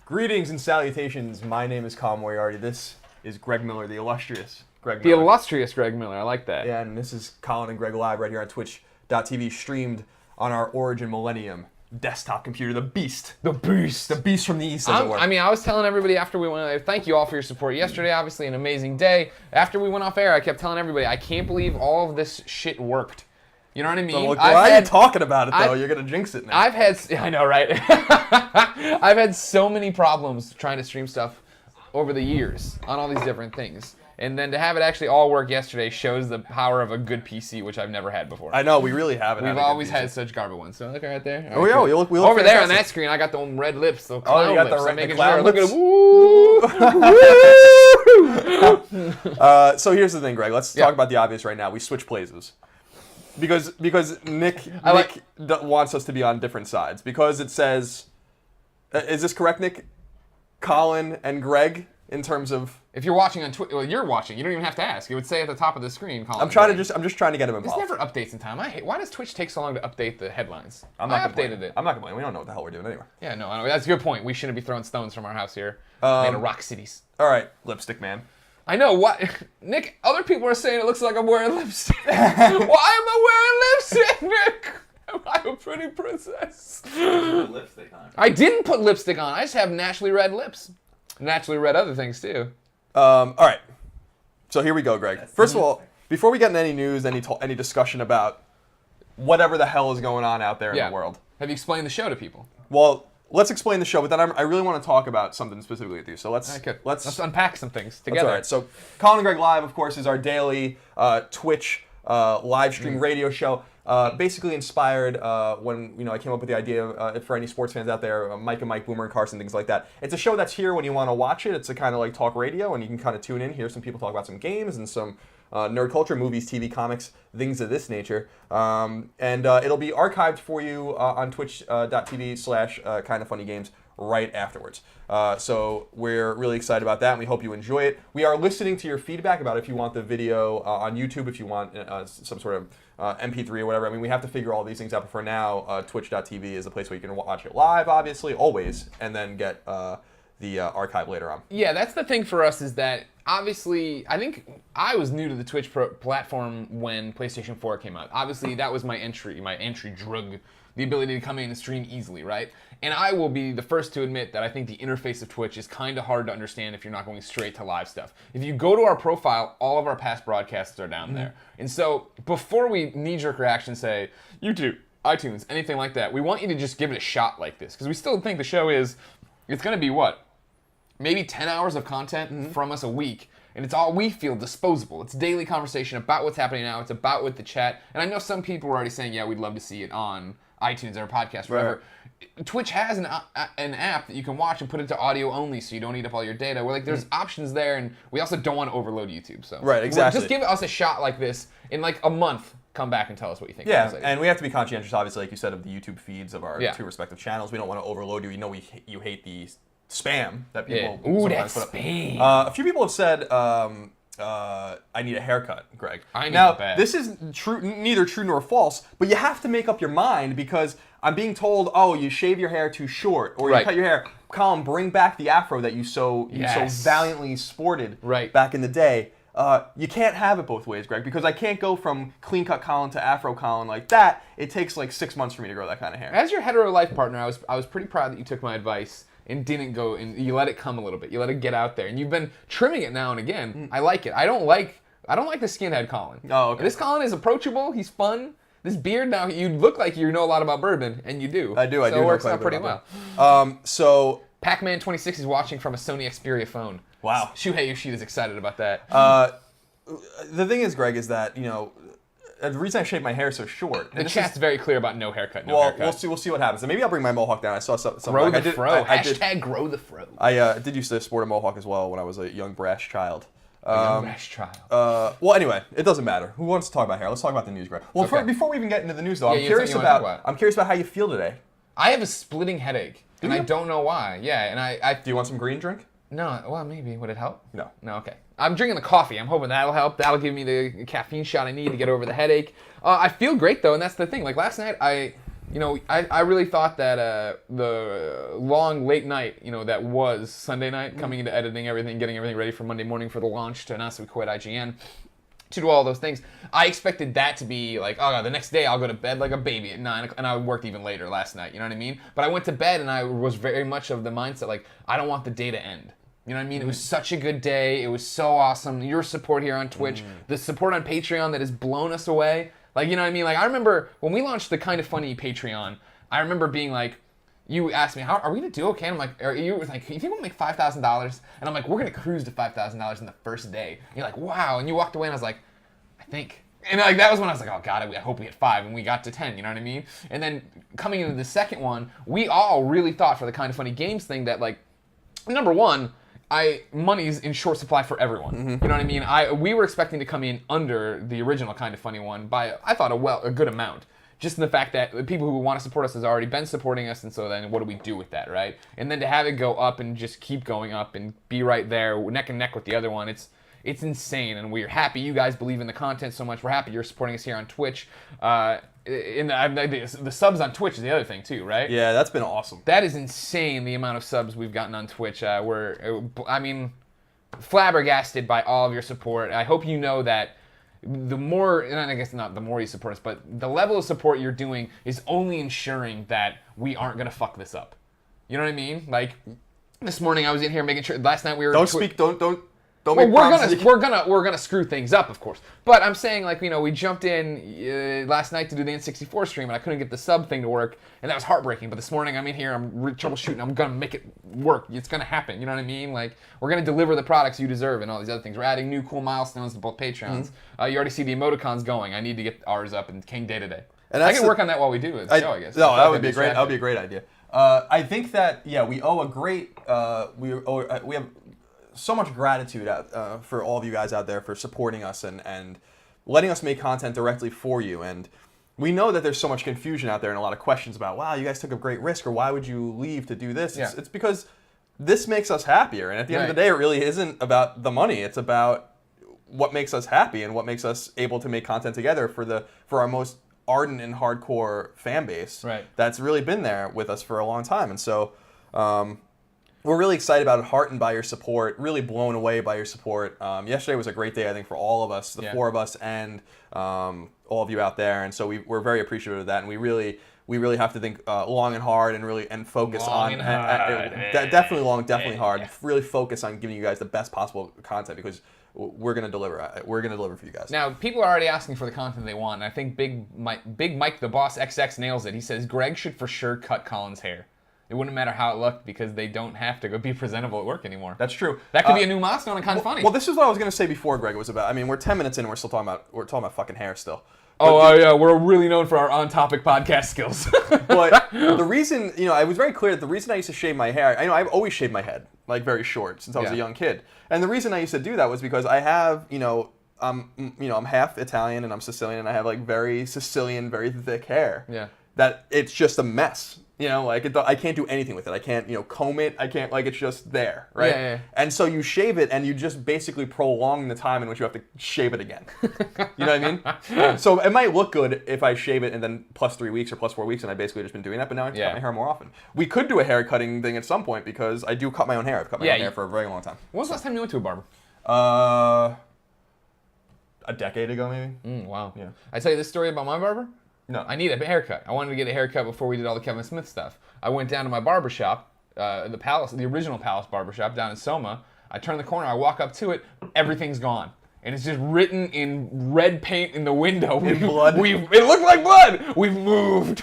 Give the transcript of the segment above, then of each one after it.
Greetings and salutations. My name is Colin Moriarty. This is Greg Miller, the illustrious Greg The Miller. illustrious Greg Miller. I like that. Yeah, and this is Colin and Greg live right here on Twitch.tv, streamed on our Origin Millennium desktop computer, the Beast. The Beast. The Beast from the East, as it were. I was telling everybody after we went, thank you all for your support yesterday. Obviously, an amazing day. After we went off air, I kept telling everybody, I can't believe all of this shit worked. You know what I mean? So, look, why are you talking about it, though? You're going to jinx it now. I know, right? I've had so many problems trying to stream stuff over the years on all these different things. And then to have it actually all work yesterday shows the power of a good PC, which I've never had before. I know, we really haven't. We've always had such garbage ones. So look right there. Oh, yeah, we look over there on that screen, I got the red lips, the clown you got lips. the I'm making clown sure. lips? Look at it. So here's the thing, Greg. Let's talk about the obvious right now. We switch places. Because Nick wants us to be on different sides. Because it says, is this correct, Nick? Colin and Greg in terms of. If you're watching on Twitch, well, you're watching. You don't even have to ask. It would say at the top of the screen, Colin. I'm just trying to get him involved. This never updates in time. Why does Twitch take so long to update the headlines? I updated it. I'm not complaining. We don't know what the hell we're doing anyway. Yeah, no, that's a good point. We shouldn't be throwing stones from our house here. Made of rock cities. All right, lipstick man. I know what, Nick. Other people are saying it looks like I'm wearing lipstick. Why am I wearing lipstick, Nick? Am I a pretty princess? Put lipstick on. I didn't put lipstick on. I just have naturally red lips. Naturally red other things too. All right. So here we go, Greg. First of all, before we get into any news, any discussion about whatever the hell is going on out there in the world. Have you explained the show to people? Well, let's explain the show, but then I really want to talk about something specifically with you. So let's unpack some things together. All right. So Colin and Greg Live, of course, is our daily Twitch live stream radio show. Basically inspired when I came up with the idea for any sports fans out there, Mike and Mike, Boomer and Carson, things like that. It's a show that's here when you want to watch it. It's a kind of like talk radio, and you can kind of tune in, hear some people talk about some games and some nerd culture, movies, TV, comics, things of this nature. And it'll be archived for you on twitch.tv/kindoffunnygames right afterwards. So we're really excited about that, and we hope you enjoy it. We are listening to your feedback about if you want the video on YouTube, if you want some sort of MP3 or whatever. I mean, we have to figure all these things out, but for now, twitch.tv is the place where you can watch it live, obviously, always, and then get the archive later on. Yeah, that's the thing for us is that, obviously, I think I was new to the Twitch platform when PlayStation 4 came out. Obviously, that was my entry drug, the ability to come in and stream easily, right? And I will be the first to admit that I think the interface of Twitch is kind of hard to understand if you're not going straight to live stuff. If you go to our profile, all of our past broadcasts are down there. And so before we knee-jerk reaction say, YouTube, iTunes, anything like that, we want you to just give it a shot like this. Because we still think the show it's going to be what? Maybe 10 hours of content from us a week. And it's all we feel disposable. It's daily conversation about what's happening now. It's about with the chat. And I know some people are already saying, yeah, we'd love to see it on iTunes or podcast, whatever. Right. Twitch has an app that you can watch and put it to audio only, so you don't eat up all your data. We're like, there's options there, and we also don't want to overload YouTube. So right, exactly. Just give us a shot like this in like a month. Come back and tell us what you think. Yeah, and we have to be conscientious, obviously, like you said, of the YouTube feeds of our two respective channels. We don't want to overload you. You know, you hate the spam that people sometimes put up. Spam. A few people have said, I need a haircut, Greg. This is neither true nor false, but you have to make up your mind because I'm being told, oh, you shave your hair too short or you cut your hair. Colin, bring back the afro that you so valiantly sported back in the day. You can't have it both ways, Greg, because I can't go from clean cut Colin to afro Colin like that. It takes like 6 months for me to grow that kind of hair. As your hetero life partner, I was pretty proud that you took my advice and didn't go, and you let it come a little bit. You let it get out there, and you've been trimming it now and again. I like it. I don't like the skinhead Colin. Oh, okay. This Colin is approachable. He's fun. This beard now, you look like you know a lot about bourbon, and you do. I do. So it works out pretty well. So Pac-Man 26 is watching from a Sony Xperia phone. Wow. Shuhei Yoshida is excited about that. The thing is, Greg, is that the reason I shaved my hair so short. The chat's very clear about no haircut. Haircut. We'll see what happens. And maybe I'll bring my mohawk down. I saw something. Grow the fro. Hashtag grow the fro. I did used to sport a mohawk as well when I was a young brash child. Brash child. Well, anyway, it doesn't matter. Who wants to talk about hair? Let's talk about the news, Greg. Well, before we even get into the news, though, I'm curious about how you feel today. I have a splitting headache, and I don't know why. Yeah, and I. Do you want some green drink? No, well, maybe. Would it help? No. No, okay. I'm drinking the coffee. I'm hoping that'll help. That'll give me the caffeine shot I need to get over the headache. I feel great, though, and that's the thing. Like, last night, I really thought that the long late night, that was Sunday night, coming into editing everything, getting everything ready for Monday morning for the launch to announce that we quit IGN, to do all those things. I expected that to be like, oh, the next day I'll go to bed like a baby at 9 o'clock, and I worked even later last night, you know what I mean? But I went to bed and I was very much of the mindset, like, I don't want the day to end. You know what I mean? It was such a good day. It was so awesome. Your support here on Twitch, the support on Patreon that has blown us away. Like, you know what I mean? Like, I remember when we launched the Kind of Funny Patreon, I remember being like, you asked me, "How are we gonna do okay?" And I'm like, "Are you like, you think we'll make $5,000?" And I'm like, "We're gonna cruise to $5,000 in the first day." And you're like, "Wow!" And you walked away, and I was like, "I think." And like that was when I was like, "Oh God, I hope we hit 5." And we got to 10. You know what I mean? And then coming into the second one, we all really thought for the Kind of Funny Games thing that, like, number one, money's in short supply for everyone. You know what I mean? We were expecting to come in under the original Kind of Funny one by, I thought, a good amount. Just in the fact that the people who want to support us has already been supporting us, and so then what do we do with that, right? And then to have it go up and just keep going up and be right there, neck and neck with the other one, it's insane, and we're happy you guys believe in the content so much. We're happy you're supporting us here on Twitch. The subs on Twitch is the other thing too, right? Yeah, that's been awesome. That is insane, the amount of subs we've gotten on Twitch. Flabbergasted by all of your support. I hope you know that the more, and I guess not the more you support us, but the level of support you're doing is only ensuring that we aren't going to fuck this up. You know what I mean? Like, this morning I was in here making sure, last night we were... Don't make we're gonna screw things up, of course. But I'm saying, like, we jumped in last night to do the N64 stream, and I couldn't get the sub thing to work, and that was heartbreaking. But this morning I'm in here, I'm troubleshooting, I'm gonna make it work. It's gonna happen. You know what I mean? Like, we're gonna deliver the products you deserve and all these other things. We're adding new cool milestones to both Patreons. You already see the emoticons going. I need to get ours up in King Day today. And I can work on that while we do the show, I guess. No, that would be great. That would be a great idea. I think that we owe a great we have so much gratitude for all of you guys out there for supporting us and letting us make content directly for you. And we know that there's so much confusion out there and a lot of questions about, wow, you guys took a great risk, or why would you leave to do this? Yeah. It's because this makes us happier. And at the end of the day, it really isn't about the money. It's about what makes us happy and what makes us able to make content together for our most ardent and hardcore fan base that's really been there with us for a long time. And so we're really excited about it, heartened by your support, really blown away by your support. Yesterday was a great day, I think, for all of us, the four of us, and all of you out there. And so we're very appreciative of that, and we really have to think long and hard and focus definitely hard. Really focus on giving you guys the best possible content, because we're gonna deliver. We're gonna deliver for you guys. Now, people are already asking for the content they want, and I think Big Mike the Boss XX nails it. He says Greg should for sure cut Colin's hair. It wouldn't matter how it looked, because they don't have to go be presentable at work anymore. That's true. That could be a new milestone and kind of funny. Well, this is what I was going to say before, Greg. It was about. I mean, we're 10 minutes in, and we're talking about fucking hair still. Yeah, we're really known for our on-topic podcast skills. But the reason, I was very clear that the reason I used to shave my hair, I've always shaved my head, like, very short since I was a young kid, and the reason I used to do that was because I have, I'm half Italian and I'm Sicilian, and I have, like, very Sicilian, very thick hair. Yeah. That it's just a mess. I can't do anything with it. I can't, comb it. I can't, it's just there, right? Yeah. And so you shave it, and you just basically prolong the time in which you have to shave it again. You know what I mean? So it might look good if I shave it and then plus 3 weeks or plus 4 weeks, and I basically just been doing that, but now I have to cut my hair more often. We could do a hair cutting thing at some point, because I do cut my own hair. I've cut my own hair for a very long time. When was the last time you went to a barber? A decade ago, maybe. Wow. Yeah. I tell you this story about my barber? No. I need a haircut. I wanted to get a haircut before we did all the Kevin Smith stuff. I went down to my barbershop, the original Palace barbershop down in Soma. I turn the corner, I walk up to it, everything's gone. And it's just written in red paint in the window. In blood? It looked like blood! We've moved.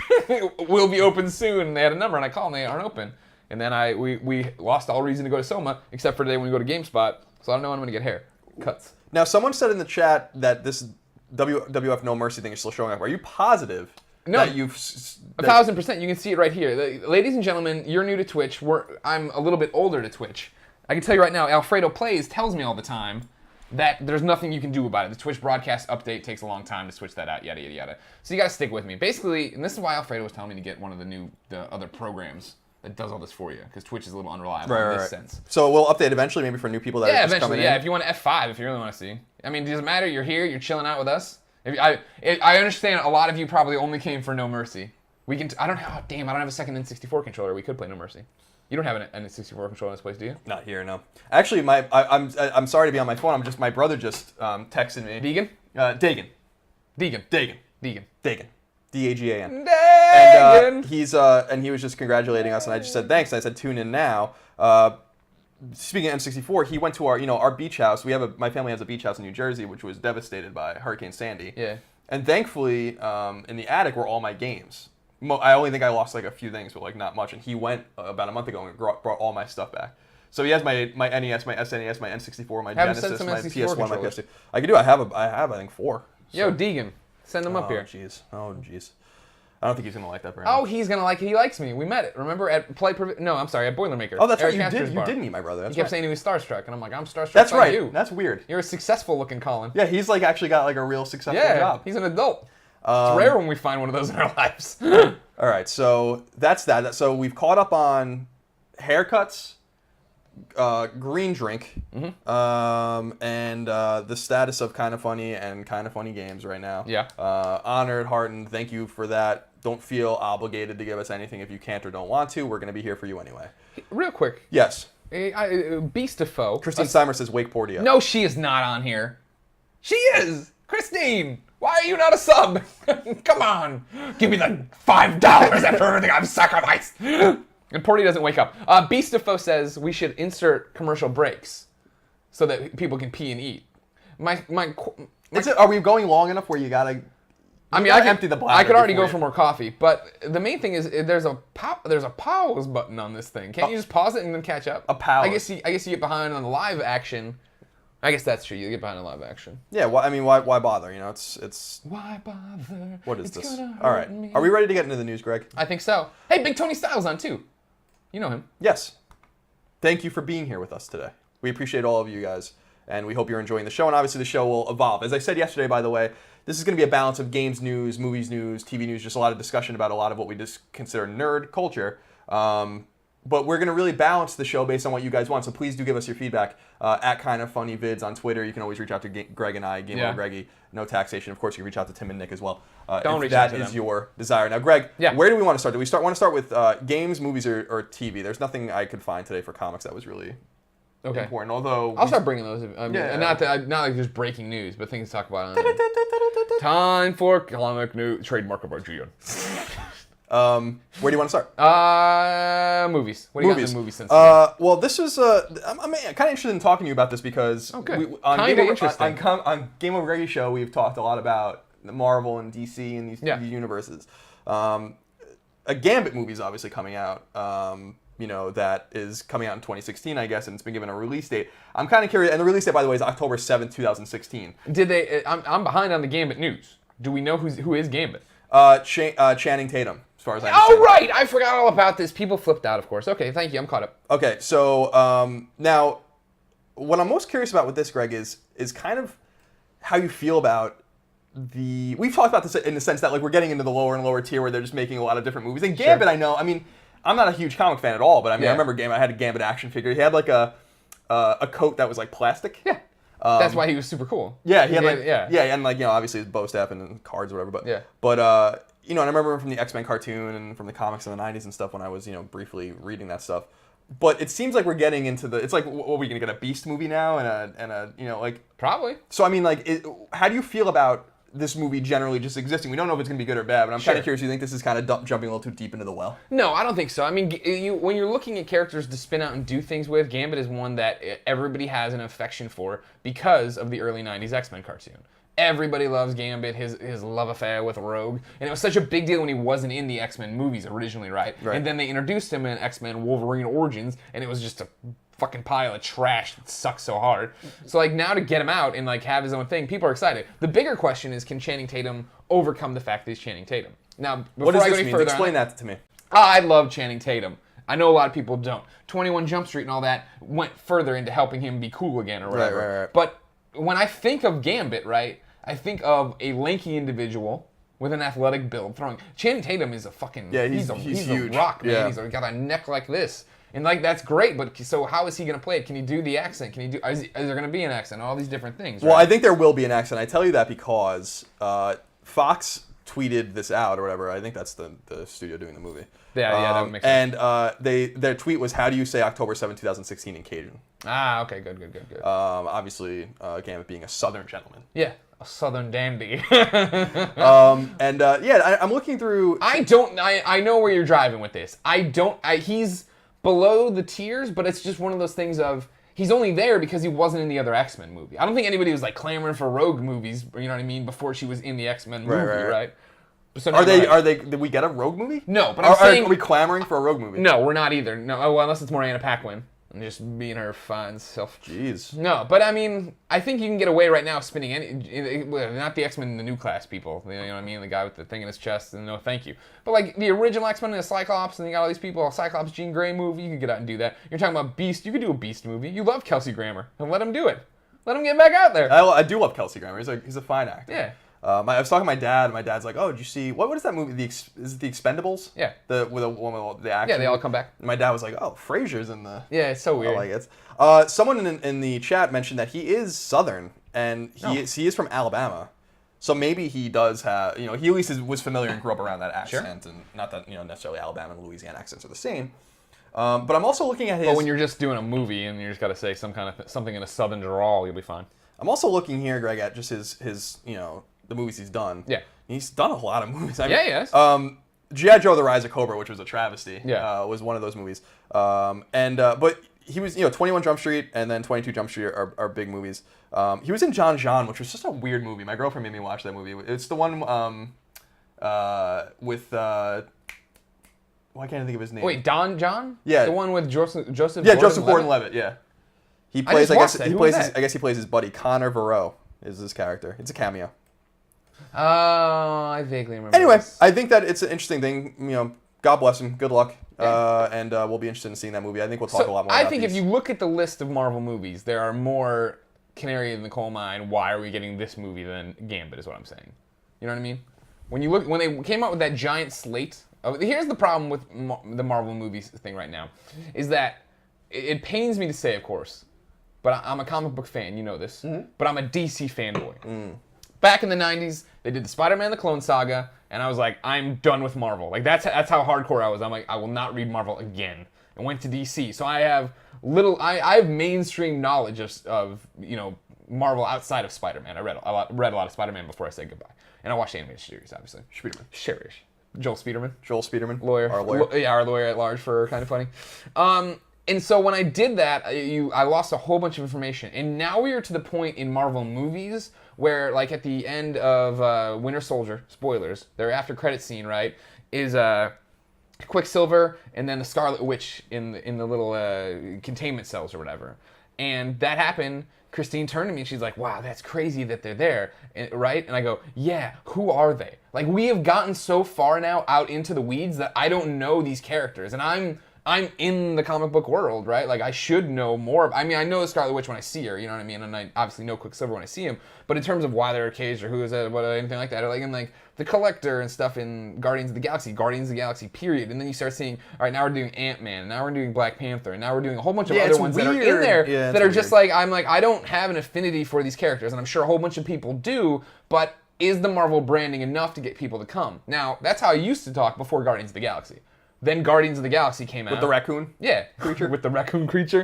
We'll be open soon. And they had a number, and I called, and they aren't open. And then we lost all reason to go to Soma, except for today when we go to GameSpot. So I don't know when I'm going to get haircuts. Now, someone said in the chat that this WWF No Mercy thing is still showing up. Are you positive that you've... 1,000%. You can see it right here. Ladies and gentlemen, you're new to Twitch. I'm a little bit older to Twitch. I can tell you right now, Alfredo Plays tells me all the time that there's nothing you can do about it. The Twitch broadcast update takes a long time to switch that out, yada, yada, yada. So you got to stick with me. Basically, and this is why Alfredo was telling me to get one of the other programs that does all this for you, because Twitch is a little unreliable in this sense. So we'll update eventually, maybe for new people that are just coming in? Yeah, if you want to F5, if you really want to see. I mean, does it matter? You're here, you're chilling out with us. I understand a lot of you probably only came for No Mercy. We can. I don't have. Oh, damn! I don't have a second N64 controller. We could play No Mercy. You don't have an N64 controller in this place, do you? Not here, no. Actually, I'm sorry to be on my phone. My brother just texted me. Deegan? Dagan. Deegan. Dagan. D-A-G-A-N. Dagan. And he was just congratulating us, and I just said thanks. And I said tune in now. Speaking of N64, he went to our beach house. My family has a beach house in New Jersey, which was devastated by Hurricane Sandy. Yeah. And thankfully, in the attic were all my games. I only think I lost like a few things, but like not much. And he went about a month ago and brought all my stuff back. So he has my NES, my SNES, my N64, my Genesis, my PS1, my PS2. I can do. I have I think 4. So. Yo, Deegan, send them up here. Oh jeez. I don't think he's gonna like that very much. Oh, much. He's gonna like it. He likes me. We met it. Remember at No, I'm sorry, at Boilermaker. Oh, that's right. You did meet my brother. That's he kept saying he was starstruck, and I'm like, I'm starstruck. That's by right. You. That's weird. You're a successful looking Colin. Yeah, he's like actually got like a real successful job. He's an adult. It's rare when we find one of those in our lives. All right, so that's that. So we've caught up on haircuts, green drink, and the status of Kind of Funny and Kind of Funny games right now. Yeah. Honored, heartened. Thank you for that. Don't feel obligated to give us anything if you can't or don't want to. We're going to be here for you anyway. Real quick. Yes. Beast of Foe. Christine Steimer says Wake Portia. No, she is not on here. She is! Christine! Why are you not a sub? Come on! Give me the $5 after everything I've sacrificed! And Porty doesn't wake up. Beast of Foe says we should insert commercial breaks so that people can pee and eat. Are we going long enough where you gotta... I could empty the bladder. I could already go for more coffee, but the main thing is there's a pause button on this thing. Can't you just pause it and then catch up? A pause. I guess you get behind on the live action. I guess that's true. You get behind on live action. Yeah. Well, I mean, why bother? It's. Why bother? What is this? All right. Are we ready to get into the news, Greg? I think so. Hey, Big Tony Styles on too. You know him. Yes. Thank you for being here with us today. We appreciate all of you guys, and we hope you're enjoying the show. And obviously, the show will evolve. As I said yesterday, by the way, this is going to be a balance of games news, movies news, TV news, just a lot of discussion about a lot of what we just consider nerd culture. But we're going to really balance the show based on what you guys want. So please do give us your feedback at Kind of Funny Vids on Twitter. You can always reach out to Greg and I, Game Over Greggy, No Taxation. Of course, you can reach out to Tim and Nick as well. If that is your desire. Now, Greg, where do we want to start? Do we want to start with games, movies, or TV? There's nothing I could find today for comics that was really important. Although I'll start bringing those. Not like just breaking news, but things to talk about. Time for comic news. Trademark of our GM. Where do you want to start? Movies. What do you got in the movie sense? Well, this was I'm kind of interested in talking to you about this because on Game Over Greggy show we've talked a lot about the Marvel and DC and these universes. A Gambit movie is obviously coming out. That is coming out in 2016, I guess, and it's been given a release date. I'm kind of curious, and the release date, by the way, is October 7th, 2016. Did they? I'm behind on the Gambit news. Do we know who is Gambit? Channing Tatum, as far as I understand. Oh, right! I forgot all about this. People flipped out, of course. Okay, thank you. I'm caught up. Okay, so now, what I'm most curious about with this, Greg, is kind of how you feel about we've talked about this in the sense that like we're getting into the lower and lower tier where they're just making a lot of different movies. And Gambit, I know, I mean, I'm not a huge comic fan at all, but I mean, I remember Gambit. I had a Gambit action figure. He had like a coat that was like plastic. Yeah. That's why he was super cool. Yeah, he had and like obviously his bow staff and cards or whatever. But and I remember him from the X-Men cartoon and from the comics in the '90s and stuff when I was briefly reading that stuff. But it seems like we're getting into it's like, what are we gonna get, a Beast movie now and a like probably. So I mean, like, how do you feel about this movie generally just existing? We don't know if it's going to be good or bad, but I'm kind of curious. Do you think this is kind of jumping a little too deep into the well? No, I don't think so. I mean, when you're looking at characters to spin out and do things with, Gambit is one that everybody has an affection for because of the early 90s X-Men cartoon. Everybody loves Gambit, his love affair with Rogue, and it was such a big deal when he wasn't in the X-Men movies originally, right? And then they introduced him in X-Men Wolverine Origins, and it was just a fucking pile of trash that sucks so hard. So like now to get him out and like have his own thing, people are excited. The bigger question is, can Channing Tatum overcome the fact that he's Channing Tatum? Now, before what does I go this any mean? further, Explain that to me. I love Channing Tatum. I know a lot of people don't. 21 Jump Street and all that went further into helping him be cool again or whatever. Right. But when I think of Gambit, right, I think of a lanky individual with an athletic build throwing. Channing Tatum is a fucking he's huge. A rock, man. He's got a neck like this. And like that's great, but so how is he going to play it? Can he do the accent? Is there going to be an accent? All these different things. Right? Well, I think there will be an accent. I tell you that because Fox tweeted this out or whatever. I think that's the studio doing the movie. Yeah, that would make sense. And their tweet was, "How do you say October 7th, 2016 in Cajun?" Okay, good. Obviously, Gambit being a Southern gentleman. Yeah, a Southern dandy. I'm looking through. I know where you're driving with this. He's below the tiers, but it's just one of those things of, he's only there because he wasn't in the other X-Men movie. I don't think anybody was like clamoring for Rogue movies, you know what I mean, before she was in the X-Men movie, right? So did we get a Rogue movie? No, but I'm saying... Are we clamoring for a Rogue movie? No, we're not either. No, well, unless it's Morana Paquin. And just being her fine self. Jeez. No, but I mean, I think you can get away right now spinning not the X-Men, the new class people. You know what I mean? The guy with the thing in his chest and no thank you. But like the original X-Men and the Cyclops, and you got all these people, a Cyclops Jean Grey movie, you could get out and do that. You're talking about Beast, you could do a Beast movie. You love Kelsey Grammer, and let him do it. Let him get back out there. I do love Kelsey Grammer. He's a fine actor. Yeah. I was talking to my dad, and my dad's like, "Oh, did you see what is that movie? Is it The Expendables?" Yeah. With the action. Yeah, they all come back. And my dad was like, "Oh, Frasier's in the." Yeah, it's so weird. I like it. Someone in the chat mentioned that he is Southern, and he is from Alabama, so maybe he does have, he at least was familiar and grew up around that accent, and not that necessarily Alabama and Louisiana accents are the same. But I'm also looking at his. But when you're just doing a movie and you just got to say something in a Southern drawl, you'll be fine. I'm also looking here, Greg, at just his the movies he's done. Yeah. He's done a lot of movies. He has. G.I. Joe: The Rise of Cobra, which was a travesty, was one of those movies. But he was, 21 Jump Street and then 22 Jump Street are big movies. He was in John, which was just a weird movie. My girlfriend made me watch that movie. It's the one with why can't I think of his name? Wait, Don John? Yeah. The one with Joseph Yeah, Joseph Gordon-Levitt, yeah. He plays, I guess he plays his buddy. Connor Varro is his character. It's a cameo. Oh, I vaguely remember. Anyway, this. I think that it's an interesting thing. God bless him. Good luck. And we'll be interested in seeing that movie. I think we'll talk a lot more about if you look at the list of Marvel movies, there are more canary in the coal mine, why are we getting this movie, than Gambit, is what I'm saying. You know what I mean? When they came out with that giant slate, here's the problem with the Marvel movies thing right now, is that it pains me to say, of course, but I'm a comic book fan, you know this, but I'm a DC fanboy. Back in the 90s, they did the Spider-Man the Clone Saga, and I was like, I'm done with Marvel. Like, that's how hardcore I was. I'm like, I will not read Marvel again. And went to DC. So I have I have mainstream knowledge of Marvel outside of Spider-Man. I read a lot of Spider-Man before I said goodbye. And I watched the animated series, obviously. Spiderman. Joel Spiderman. Lawyer. Our lawyer. Our lawyer at large for Kind of Funny. And so when I did that, I lost a whole bunch of information. And now we are to the point in Marvel movies where, like, at the end of Winter Soldier, spoilers, their after credit scene, right, is Quicksilver and then the Scarlet Witch in the little containment cells or whatever. And that happened. Christine turned to me and she's like, wow, that's crazy that they're there, right? And I go, yeah, who are they? Like, we have gotten so far now out into the weeds that I don't know these characters. And I'm in the comic book world, right? Like, I should know more. I mean, I know the Scarlet Witch when I see her, you know what I mean? And I obviously know Quicksilver when I see him. But in terms of why they're caged or who is it, what, anything like that, or like in like the Collector and stuff in Guardians of the Galaxy, period. And then you start seeing, all right, now we're doing Ant-Man, and now we're doing Black Panther, and now we're doing a whole bunch of other ones that are in there that are just like, I'm like, I don't have an affinity for these characters, and I'm sure a whole bunch of people do, but is the Marvel branding enough to get people to come? Now, that's how I used to talk before Guardians of the Galaxy. Then Guardians of the Galaxy came out. With the raccoon? Yeah. Creature. With the raccoon creature.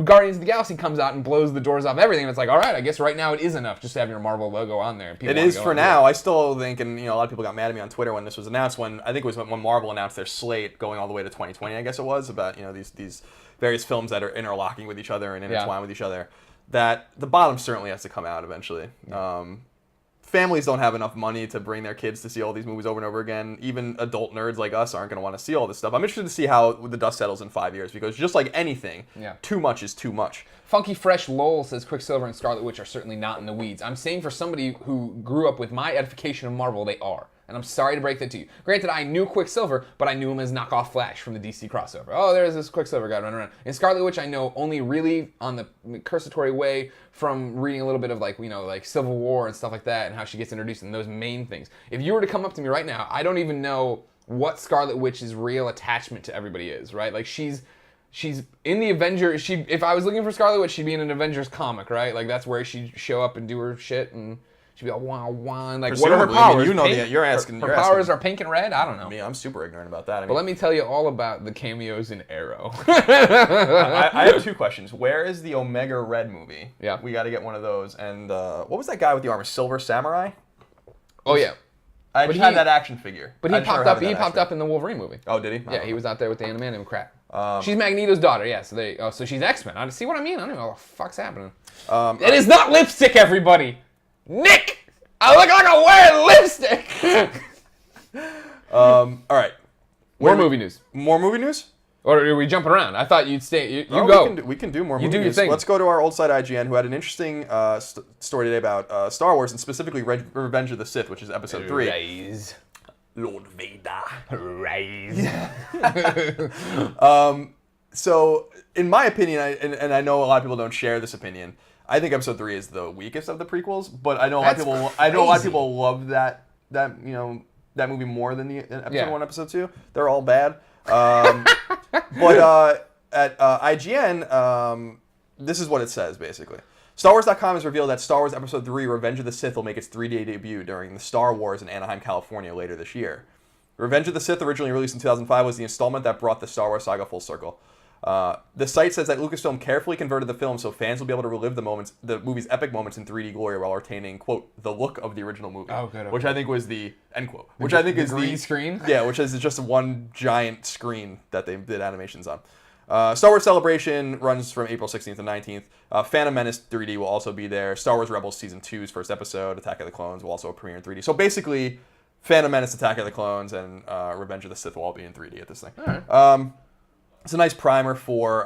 Guardians of the Galaxy comes out and blows the doors off everything. And it's like, all right, I guess right now it is enough just to have your Marvel logo on there. It is for now. I still think, and a lot of people got mad at me on Twitter when this was announced, I think it was when Marvel announced their slate going all the way to 2020, I guess it was, about these various films that are interlocking with each other and intertwined with each other, that the bottom certainly has to come out eventually. Yeah. Families don't have enough money to bring their kids to see all these movies over and over again. Even adult nerds like us aren't going to want to see all this stuff. I'm interested to see how the dust settles in 5 years, because just like anything, too much is too much. Funky Fresh Lowell says Quicksilver and Scarlet Witch are certainly not in the weeds. I'm saying for somebody who grew up with my edification of Marvel, they are. And I'm sorry to break that to you. Granted, I knew Quicksilver, but I knew him as knockoff Flash from the DC crossover. Oh, there's this Quicksilver guy running around. And Scarlet Witch I know only really on the cursory way from reading a little bit of like Civil War and stuff like that, and how she gets introduced in those main things. If you were to come up to me right now, I don't even know what Scarlet Witch's real attachment to everybody is, right? Like, she's in the Avengers. If I was looking for Scarlet Witch, she'd be in an Avengers comic, right? Like, that's where she'd show up and do her shit, and She'd be like, wow, wow. Like, what are her powers? I mean, you know, you're asking. Her powers are pink and red? I don't know. I mean, I'm super ignorant about that. But let me tell you all about the cameos in Arrow. I have 2 questions. Where is the Omega Red movie? Yeah. We got to get one of those. And what was that guy with the armor? Silver Samurai? Oh, yeah. I just had that action figure. But he popped up. He popped up in the Wolverine movie. Oh, did he? Yeah, he was out there with the animanium crap. She's Magneto's daughter. Yeah, so she's X-Men. See what I mean? I don't know what the fuck's happening. It is not lipstick, everybody. Nick, I look like I'm wearing lipstick. All right. More movie news. More movie news? Or are we jumping around? I thought you'd stay. You go. go. We can do more you movie do news. Your thing. Let's go to our old site IGN, who had an interesting story today about Star Wars, and specifically Revenge of the Sith, which is episode 3. Rise. Lord Vader. Rise. So, in my opinion, and I know a lot of people don't share this opinion, I think episode 3 is the weakest of the prequels, but I know a lot of people. I know a lot of people love that movie more than the episode 1, episode 2. They're all bad. But at IGN, this is what it says basically. StarWars.com has revealed that Star Wars Episode 3: Revenge of the Sith will make its 3-day debut during the Star Wars in Anaheim, California later this year. Revenge of the Sith, originally released in 2005, was the installment that brought the Star Wars saga full circle. The site says that Lucasfilm carefully converted the film so fans will be able to relive the movie's epic moments in 3D glory while retaining, quote, the look of the original movie. Oh, good. Okay. Which I think was the, end quote. Which I think is the green screen? Yeah, which is just one giant screen that they did animations on. Star Wars Celebration runs from April 16th to 19th. Phantom Menace 3D will also be there. Star Wars Rebels Season 2's first episode, Attack of the Clones, will also premiere in 3D. So basically, Phantom Menace, Attack of the Clones, and Revenge of the Sith will all be in 3D at this thing. All right. It's a nice primer for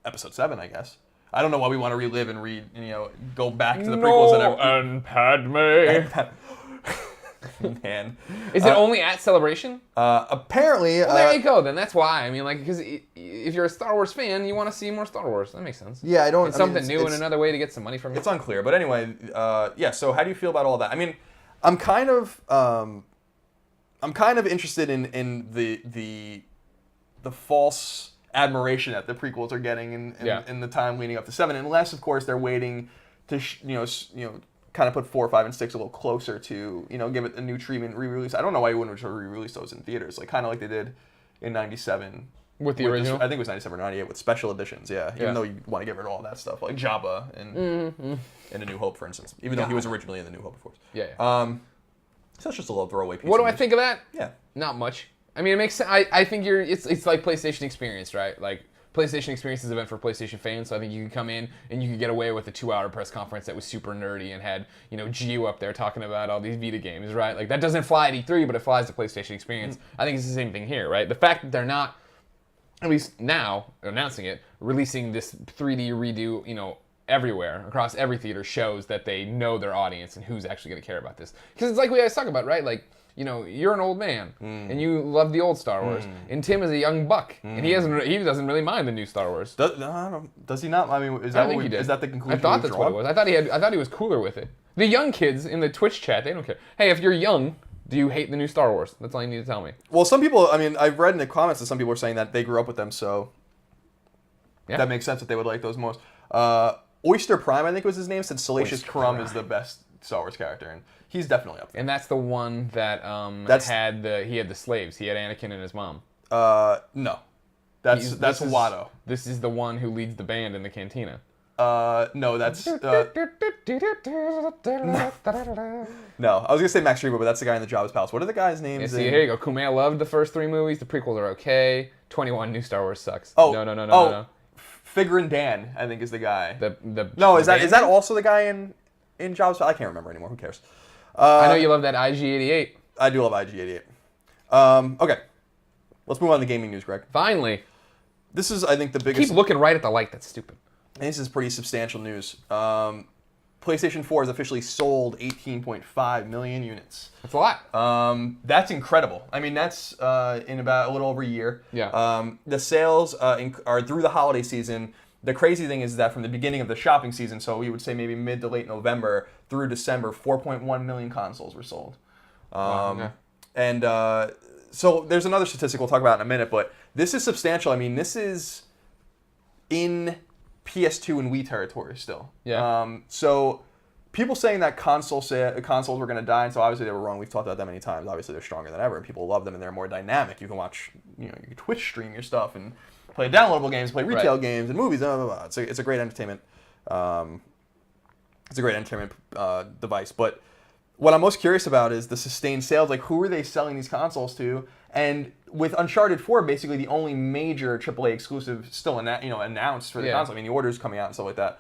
Episode 7, I guess. I don't know why we want to relive and go back to the prequels. And Padme. Man. Is it only at Celebration? Apparently. Well, there you go. Then that's why. I mean, like, because if you're a Star Wars fan, you want to see more Star Wars. That makes sense. Yeah, I don't. It's something new and another way to get some money from you. It's unclear, but anyway, yeah. So, how do you feel about all that? I mean, I'm kind of interested in the false admiration that the prequels are getting in the time leading up to 7, unless, of course, they're waiting to kind of put 4, 5, and 6 a little closer to, give it a new treatment, re-release. I don't know why you wouldn't re-release those in theaters, like kind of like they did in 97. With the original? I think it was 97 or 98 with special editions, yeah. Even though you want to get rid of all that stuff, like Jabba and A New Hope, for instance. Even though he was originally in The New Hope, of course. Yeah. So it's just a little throwaway piece. What do I think of that? Yeah. Not much. I mean, it makes sense. I think it's like PlayStation Experience, right? Like, PlayStation Experience is an event for PlayStation fans, so I think you can come in and you can get away with a 2-hour press conference that was super nerdy and had, Gio up there talking about all these Vita games, right? Like, that doesn't fly at E3, but it flies to PlayStation Experience. I think it's the same thing here, right? The fact that they're not, at least now, announcing it, releasing this 3D redo, everywhere, across every theater, shows that they know their audience and who's actually going to care about this. Because it's like we always talk about, right? Like, you're an old man, and you love the old Star Wars, and Tim is a young buck, and he doesn't really mind the new Star Wars. Does he not? I mean, is that the conclusion? I thought that's what it was. I thought he was cooler with it. The young kids in the Twitch chat, they don't care. Hey, if you're young, do you hate the new Star Wars? That's all you need to tell me. Well, some people, I mean, I've read in the comments that some people are saying that they grew up with them, so that makes sense that they would like those most. Oyster Prime, I think was his name, said Salacious Crumb is the best Star Wars character, and he's definitely up there. And that's the one that had the slaves. He had Anakin and his mom. No. That's Watto. This is the one who leads the band in the cantina. No, that's no. I was gonna say Max Rebo, but that's the guy in the Jabba's palace. What are the guys' names? Yeah, see, here you go. Kumail loved the first 3 movies. The prequels are okay. 21 New Star Wars sucks. Oh no. Figrin Dan, I think, is the guy. Is that also the guy in Jabba's palace? I can't remember anymore. Who cares? I know you love that IG-88. I do love IG-88. Okay, let's move on to gaming news, Greg. Finally. This is, I think, the biggest. Keep looking right at the light. That's stupid. This is pretty substantial news. PlayStation 4 has officially sold 18.5 million units. That's a lot. That's incredible. I mean, that's in about a little over a year. Yeah. The sales are through the holiday season. The crazy thing is that from the beginning of the shopping season, so we would say maybe mid to late November through December, 4.1 million consoles were sold. Okay. And so there's another statistic we'll talk about in a minute, but this is substantial. I mean, this is in PS2 and Wii territory still. Yeah. So people saying that consoles were going to die, and so obviously they were wrong. We've talked about that many times. Obviously they're stronger than ever, and people love them, and they're more dynamic. You can watch, you can Twitch stream your stuff and play downloadable games, play retail games and movies. Blah, blah, blah. It's a great entertainment. It's a great entertainment device. But what I'm most curious about is the sustained sales. Like, who are they selling these consoles to? And with Uncharted 4, basically the only major AAA exclusive still announced for the console. I mean, the orders coming out and stuff like that.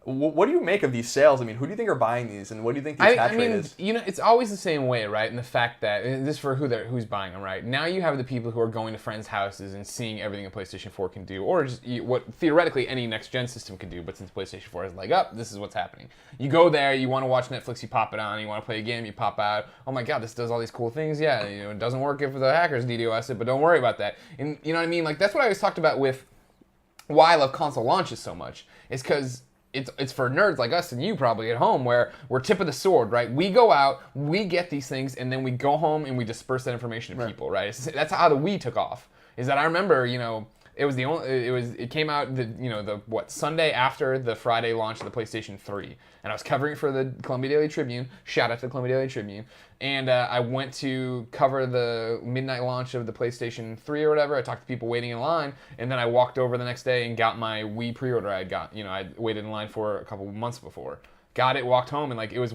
What do you make of these sales? I mean, who do you think are buying these, and what do you think the attach rate is? It's always the same way, right? And the fact that, and this is for who's buying them, right? Now you have the people who are going to friends' houses and seeing everything a PlayStation 4 can do, or just what theoretically any next-gen system can do, but since PlayStation 4 is like, this is what's happening. You go there, you want to watch Netflix, you pop it on, you want to play a game, you pop out, oh my god, this does all these cool things, yeah, it doesn't work if the hackers DDoS it, but don't worry about that. And you know what I mean? Like, that's what I always talked about with why I love console launches so much, is because it's for nerds like us and you probably at home, where we're tip of the sword, right? We go out, we get these things, and then we go home and we disperse that information to people, right? That's how the Wii took off. Is that I remember, it came out Sunday after the Friday launch of the PlayStation 3, and I was covering for the Columbia Daily Tribune. Shout out to the Columbia Daily Tribune. And I went to cover the midnight launch of the PlayStation 3 or whatever. I talked to people waiting in line, and then I walked over the next day and got my Wii pre-order I got. I'd waited in line for a couple months before. Got it, walked home, and it was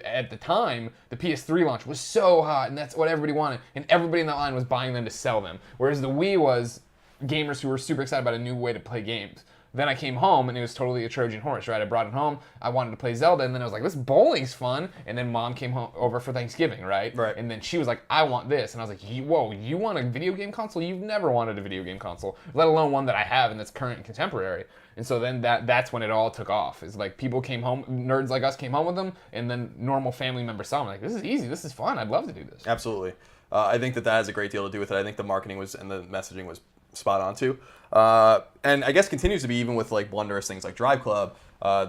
at the time, the PS3 launch was so hot, and that's what everybody wanted. And everybody in that line was buying them to sell them. Whereas the Wii was gamers who were super excited about a new way to play games. Then I came home, and it was totally a Trojan horse, right? I brought it home, I wanted to play Zelda, and then I was like, this bowling's fun. And then Mom came over for Thanksgiving, right? Right. And then she was like, I want this. And I was like, whoa, you want a video game console? You've never wanted a video game console, let alone one that I have and that's current and contemporary. And so then that's when it all took off. It's like people came home, nerds like us came home with them, and then normal family members saw them like, this is easy, this is fun, I'd love to do this. Absolutely. I think that has a great deal to do with it. I think the marketing and the messaging was spot on too. And I guess continues to be, even with like blunderous things like Drive Club,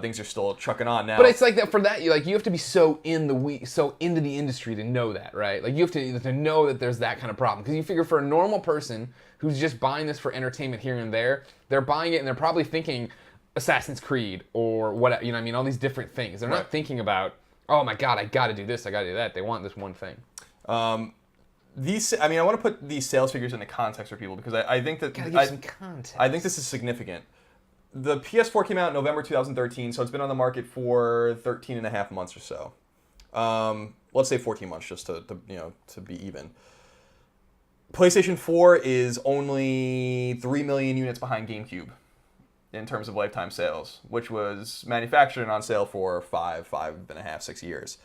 things are still trucking on now. But it's like that for that, you have to be so into the industry to know that, right? Like you have to know that there's that kind of problem. Because you figure for a normal person who's just buying this for entertainment here and there, they're buying it and they're probably thinking Assassin's Creed or what, all these different things. They're not thinking about, oh my god, I got to do this, I got to do that. They want this one thing. I want to put these sales figures into context for people, because I think that some context. I think this is significant. The PS4 came out in November 2013, so it's been on the market for 13 and a half months or so. Let's say 14 months, just to be even. PlayStation 4 is only 3 million units behind GameCube in terms of lifetime sales, which was manufactured and on sale for 5.5, 6 years.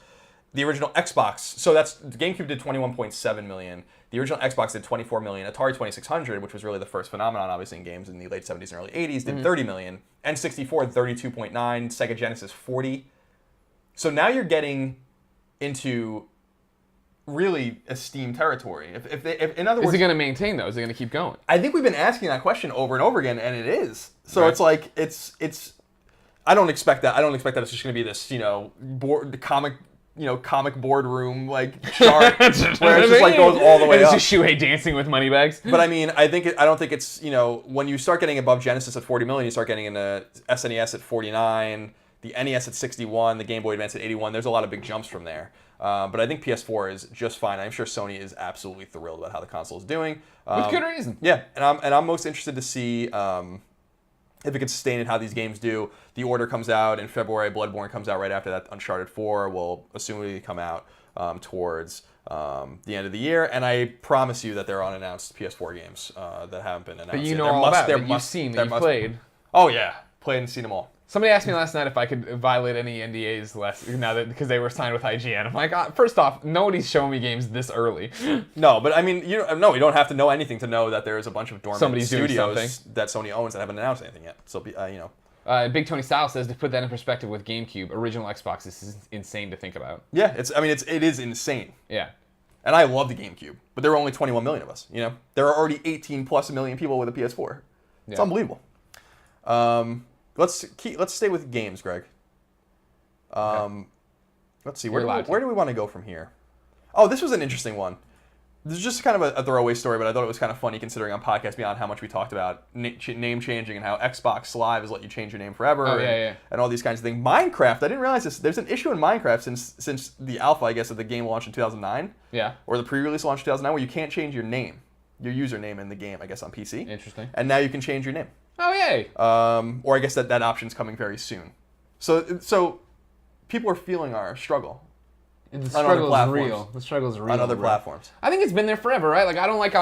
The original Xbox, so that's GameCube did 21.7 million. The original Xbox did 24 million. Atari 2600, which was really the first phenomenon, obviously, in games in the late 70s and early 80s, did 30 million. N64, 32.9. Sega Genesis, 40. So now you're getting into really esteemed territory. If in other words, is it going to maintain though? Is it going to keep going? I think we've been asking that question over and over again, and it is. So it's like it's. I don't expect that. I don't expect that it's just going to be this comic boardroom like chart where it just like goes all the way up. It's just Shuhei dancing with money bags. But I mean, I don't think it's when you start getting above Genesis at 40 million, you start getting into SNES at 49, the NES at 61, the Game Boy Advance at 81. There's a lot of big jumps from there. But I think PS4 is just fine. I'm sure Sony is absolutely thrilled about how the console is doing. With good reason. Yeah, and I'm most interested to see if it can sustain it, how these games do. The Order comes out in February. Bloodborne comes out right after that. Uncharted 4 will assumably come out towards the end of the year. And I promise you that there are unannounced PS4 games that haven't been announced. But you know all about it. You've seen, that you've played. Oh, yeah. Played and seen them all. Somebody asked me last night if I could violate any NDAs because they were signed with IGN. I'm like, first off, nobody's showing me games this early. No, but I mean, you don't have to know anything to know that there is a bunch of dormant studios that Sony owns that haven't announced anything yet. So, Big Tony Style says, to put that in perspective with GameCube, original Xbox, this is insane to think about. Yeah, it is insane. Yeah. And I love the GameCube, but there were only 21 million of us. There are already 18 plus million people with a PS4. It's unbelievable. Let's stay with games, Greg. Okay. Let's see. Where do we want to go from here? Oh, this was an interesting one. This is just kind of a throwaway story, but I thought it was kind of funny considering on Podcast Beyond how much we talked about name changing and how Xbox Live has let you change your name forever and all these kinds of things. Minecraft, I didn't realize this. There's an issue in Minecraft since the alpha, I guess, of the game launched in 2009. Yeah. Or the pre-release launched in 2009, where you can't change your name, your username in the game, I guess, on PC. Interesting. And now you can change your name. Oh, yay. Or I guess that option's coming very soon. So people are feeling our struggle. The struggle is real. The struggle is real on other platforms. I think it's been there forever, right? Like I don't like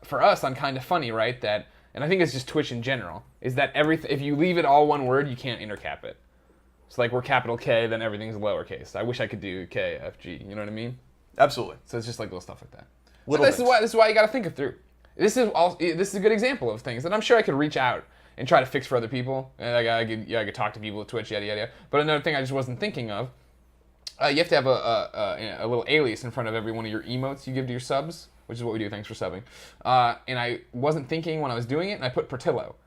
for us on Kinda Funny, right? That, and I think it's just Twitch in general, is that if you leave it all one word, you can't intercap it. So like we're capital K, then everything's lowercase. I wish I could do K, F, G. You know what I mean? Absolutely. So it's just like little stuff like that. This is why you got to think it through. This is a good example of things that I'm sure I could reach out and try to fix for other people. And I could talk to people at Twitch, yada yada. But another thing I just wasn't thinking of. You have to have a little alias in front of every one of your emotes you give to your subs, which is what we do. Thanks for subbing. And I wasn't thinking when I was doing it, and I put Portillo.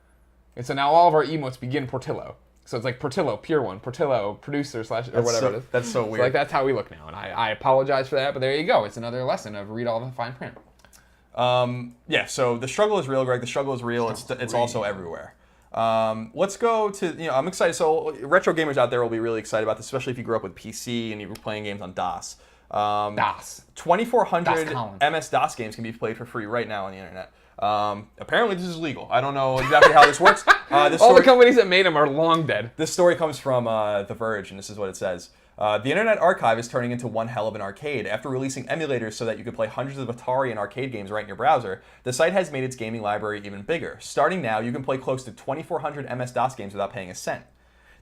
And so now all of our emotes begin Portillo. So it's like Portillo, Pier 1, Portillo, producer / or whatever it is. That's so weird. So like that's how we look now, and I apologize for that, but there you go. It's another lesson of read all the fine print. Yeah. So the struggle is real, Greg. The struggle is real. It's also everywhere. Let's go to, I'm excited. So retro gamers out there will be really excited about this, especially if you grew up with PC and you were playing games on DOS. DOS. 2,400 MS-DOS games can be played for free right now on the internet. Apparently this is legal. I don't know exactly how this works. All the companies that made them are long dead. This story comes from The Verge, and this is what it says. The Internet Archive is turning into one hell of an arcade. After releasing emulators so that you could play hundreds of Atari and arcade games right in your browser, the site has made its gaming library even bigger. Starting now, you can play close to 2,400 MS-DOS games without paying a cent.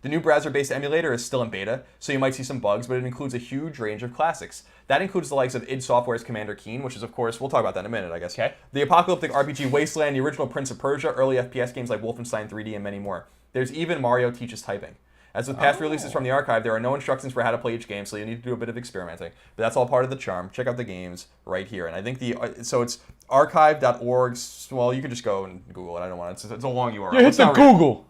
The new browser-based emulator is still in beta, so you might see some bugs, but it includes a huge range of classics. That includes the likes of id Software's Commander Keen, which is, of course, we'll talk about that in a minute, I guess. Okay. The apocalyptic RPG Wasteland, the original Prince of Persia, early FPS games like Wolfenstein 3D, and many more. There's even Mario Teaches Typing. As with past releases from the archive, there are no instructions for how to play each game, so you need to do a bit of experimenting. But that's all part of the charm. Check out the games right here. And I think so it's archive.org. Well, you can just go and Google it. I don't want it. It's a long URL. You hit the Google.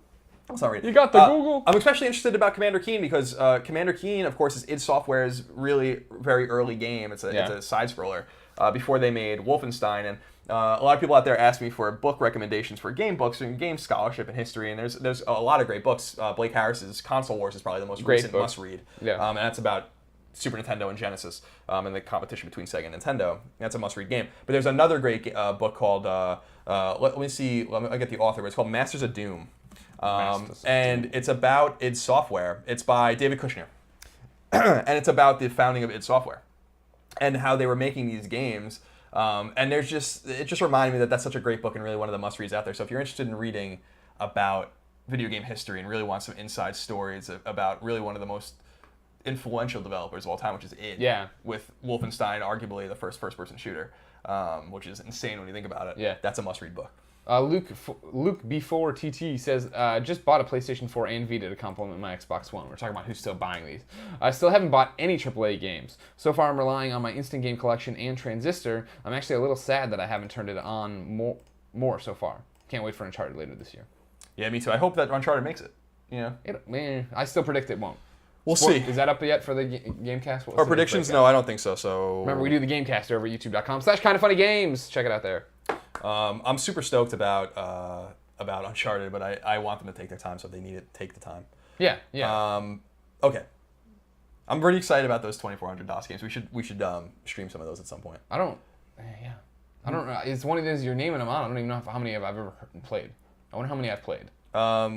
Let's not read it. You got the Google. I'm especially interested about Commander Keen because Commander Keen, of course, is id Software's really very early game. It's a side scroller before they made Wolfenstein. And a lot of people out there ask me for book recommendations for game books and game scholarship and history, and there's a lot of great books. Blake Harris's Console Wars is probably the most recent must-read, and that's about Super Nintendo and Genesis and the competition between Sega and Nintendo. That's a must-read game. But there's another great book called, let me see, I get the author, but it's called Masters of Doom, and it's about id Software. It's by David Kushner, and it's about the founding of id Software and how they were making these games. And it just reminded me that that's such a great book and really one of the must-reads out there. So if you're interested in reading about video game history and really want some inside stories about really one of the most influential developers of all time, which is id, with Wolfenstein, arguably the first first-person shooter, which is insane when you think about it. Yeah. That's a must-read book. Luke B4TT says, just bought a PlayStation 4 and Vita to complement my Xbox One. We're talking about who's still buying these. I still haven't bought any AAA games. So far, I'm relying on my instant game collection and Transistor. I'm actually a little sad that I haven't turned it on more so far. Can't wait for Uncharted later this year. Yeah, me too. I hope that Uncharted makes it. I still predict it won't. We'll see. Is that up yet for the Gamecast? Our predictions? No, I don't think so. Remember, we do the Gamecast over at youtube.com/kindoffunnygames. Check it out there. I'm super stoked about Uncharted, but I want them to take their time, so if they need it, take the time. Yeah. Okay. I'm pretty excited about those 2,400 DOS games. We should stream some of those at some point. I don't know. It's one of those you're naming them on. I don't even know how many I've ever played. I wonder how many I've played. I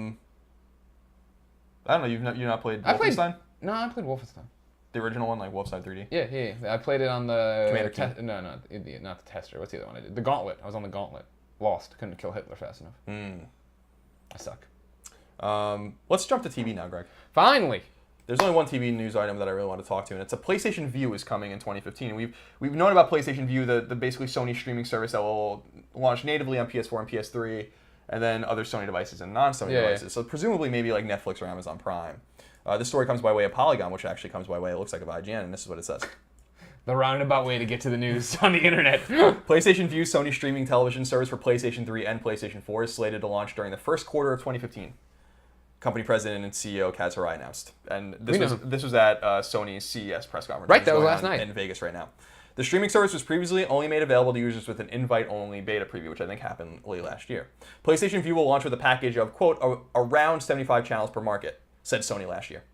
don't know. You've not played Wolfenstein? No, I played Wolfenstein. The original one, like Wolfenstein 3D? Yeah. I played it on the... Commander Keen? No, not the Tester. What's the other one I did? The Gauntlet. I was on the Gauntlet. Lost. Couldn't kill Hitler fast enough. I suck. Let's jump to TV now, Greg. Finally! There's only one TV news item that I really want to talk to, and it's a PlayStation Vue is coming in 2015. We've known about PlayStation Vue, the basically Sony streaming service that will launch natively on PS4 and PS3, and then other Sony devices and non-Sony devices. Yeah. So presumably maybe like Netflix or Amazon Prime. This story comes by way of Polygon, which actually comes by way, it looks like, of IGN, and this is what it says. The roundabout way to get to the news on the internet. PlayStation Vue, Sony streaming television service for PlayStation 3 and PlayStation 4, is slated to launch during the first quarter of 2015. Company president and CEO Kaz announced. And this was at Sony's CES press conference. Right, that was last night. In Vegas right now. The streaming service was previously only made available to users with an invite-only beta preview, which I think happened late last year. PlayStation Vue will launch with a package of, quote, around 75 channels per market, said Sony last year.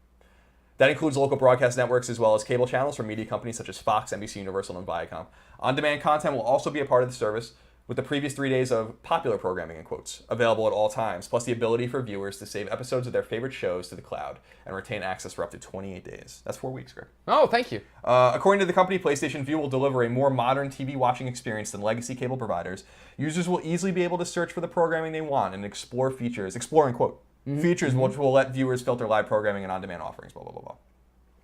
That includes local broadcast networks as well as cable channels from media companies such as Fox, NBC Universal, and Viacom. On-demand content will also be a part of the service, with the previous 3 days of popular programming, in quotes, available at all times, plus the ability for viewers to save episodes of their favorite shows to the cloud and retain access for up to 28 days. That's 4 weeks, Greg. Oh, thank you. According to the company, PlayStation Vue will deliver a more modern TV watching experience than legacy cable providers. Users will easily be able to search for the programming they want and explore features, explore in quote, features which will let viewers filter live programming and on-demand offerings, blah, blah, blah, blah.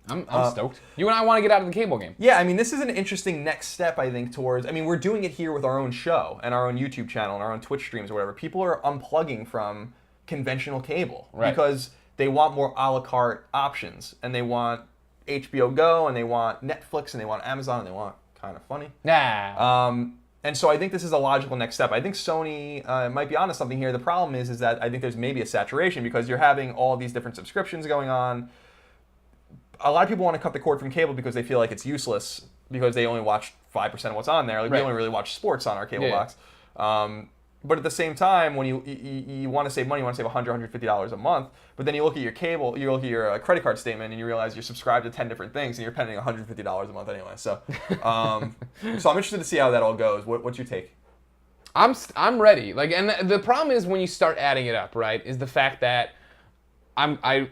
I'm stoked. You and I want to get out of the cable game. Yeah, I mean, this is an interesting next step, I think, towards... I mean, we're doing it here with our own show and our own YouTube channel and our own Twitch streams or whatever. People are unplugging from conventional cable because they want more a la carte options. And they want HBO Go, and they want Netflix, and they want Amazon, and they want Kind of Funny. Nah. And so I think this is a logical next step. I think Sony might be onto something here. The problem is that I think there's maybe a saturation because you're having all these different subscriptions going on. A lot of people want to cut the cord from cable because they feel like it's useless because they only watch 5% of what's on there. Like we only really watch sports on our cable box. But at the same time, when you want to save money, you want to save $100, $150 a month, but then you look at your cable, you look at your credit card statement, and you realize you're subscribed to 10 different things, and you're paying $150 a month anyway. So, so I'm interested to see how that all goes. What's your take? I'm ready. Like, and the problem is when you start adding it up, right? Is the fact that I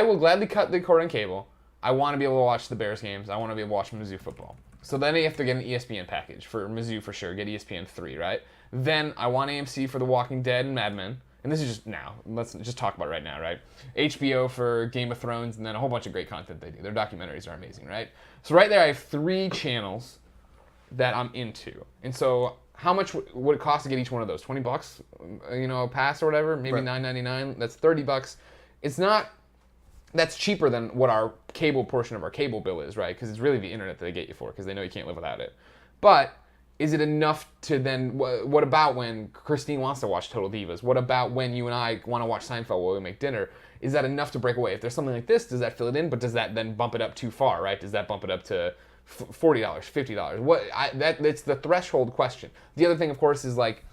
will gladly cut the cord on cable. I want to be able to watch the Bears games. I want to be able to watch Mizzou football. So then you have to get an ESPN package for Mizzou for sure. Get ESPN 3, right? Then I want AMC for The Walking Dead and Mad Men. And this is just now. Let's just talk about it right now, right? HBO for Game of Thrones, and then a whole bunch of great content they do. Their documentaries are amazing, right? So right there I have 3 channels that I'm into. And so how much would it cost to get each one of those? $20, you know, a pass or whatever? Maybe $9.99. That's $30. It's not... That's cheaper than what our cable portion of our cable bill is, right? Because it's really the internet that they get you for, because they know you can't live without it. But is it enough to then... What about when Christine wants to watch Total Divas? What about when you and I want to watch Seinfeld while we make dinner? Is that enough to break away? If there's something like this, does that fill it in? But does that then bump it up too far, right? Does that bump it up to $40, $50? That's the threshold question. The other thing, of course, is like,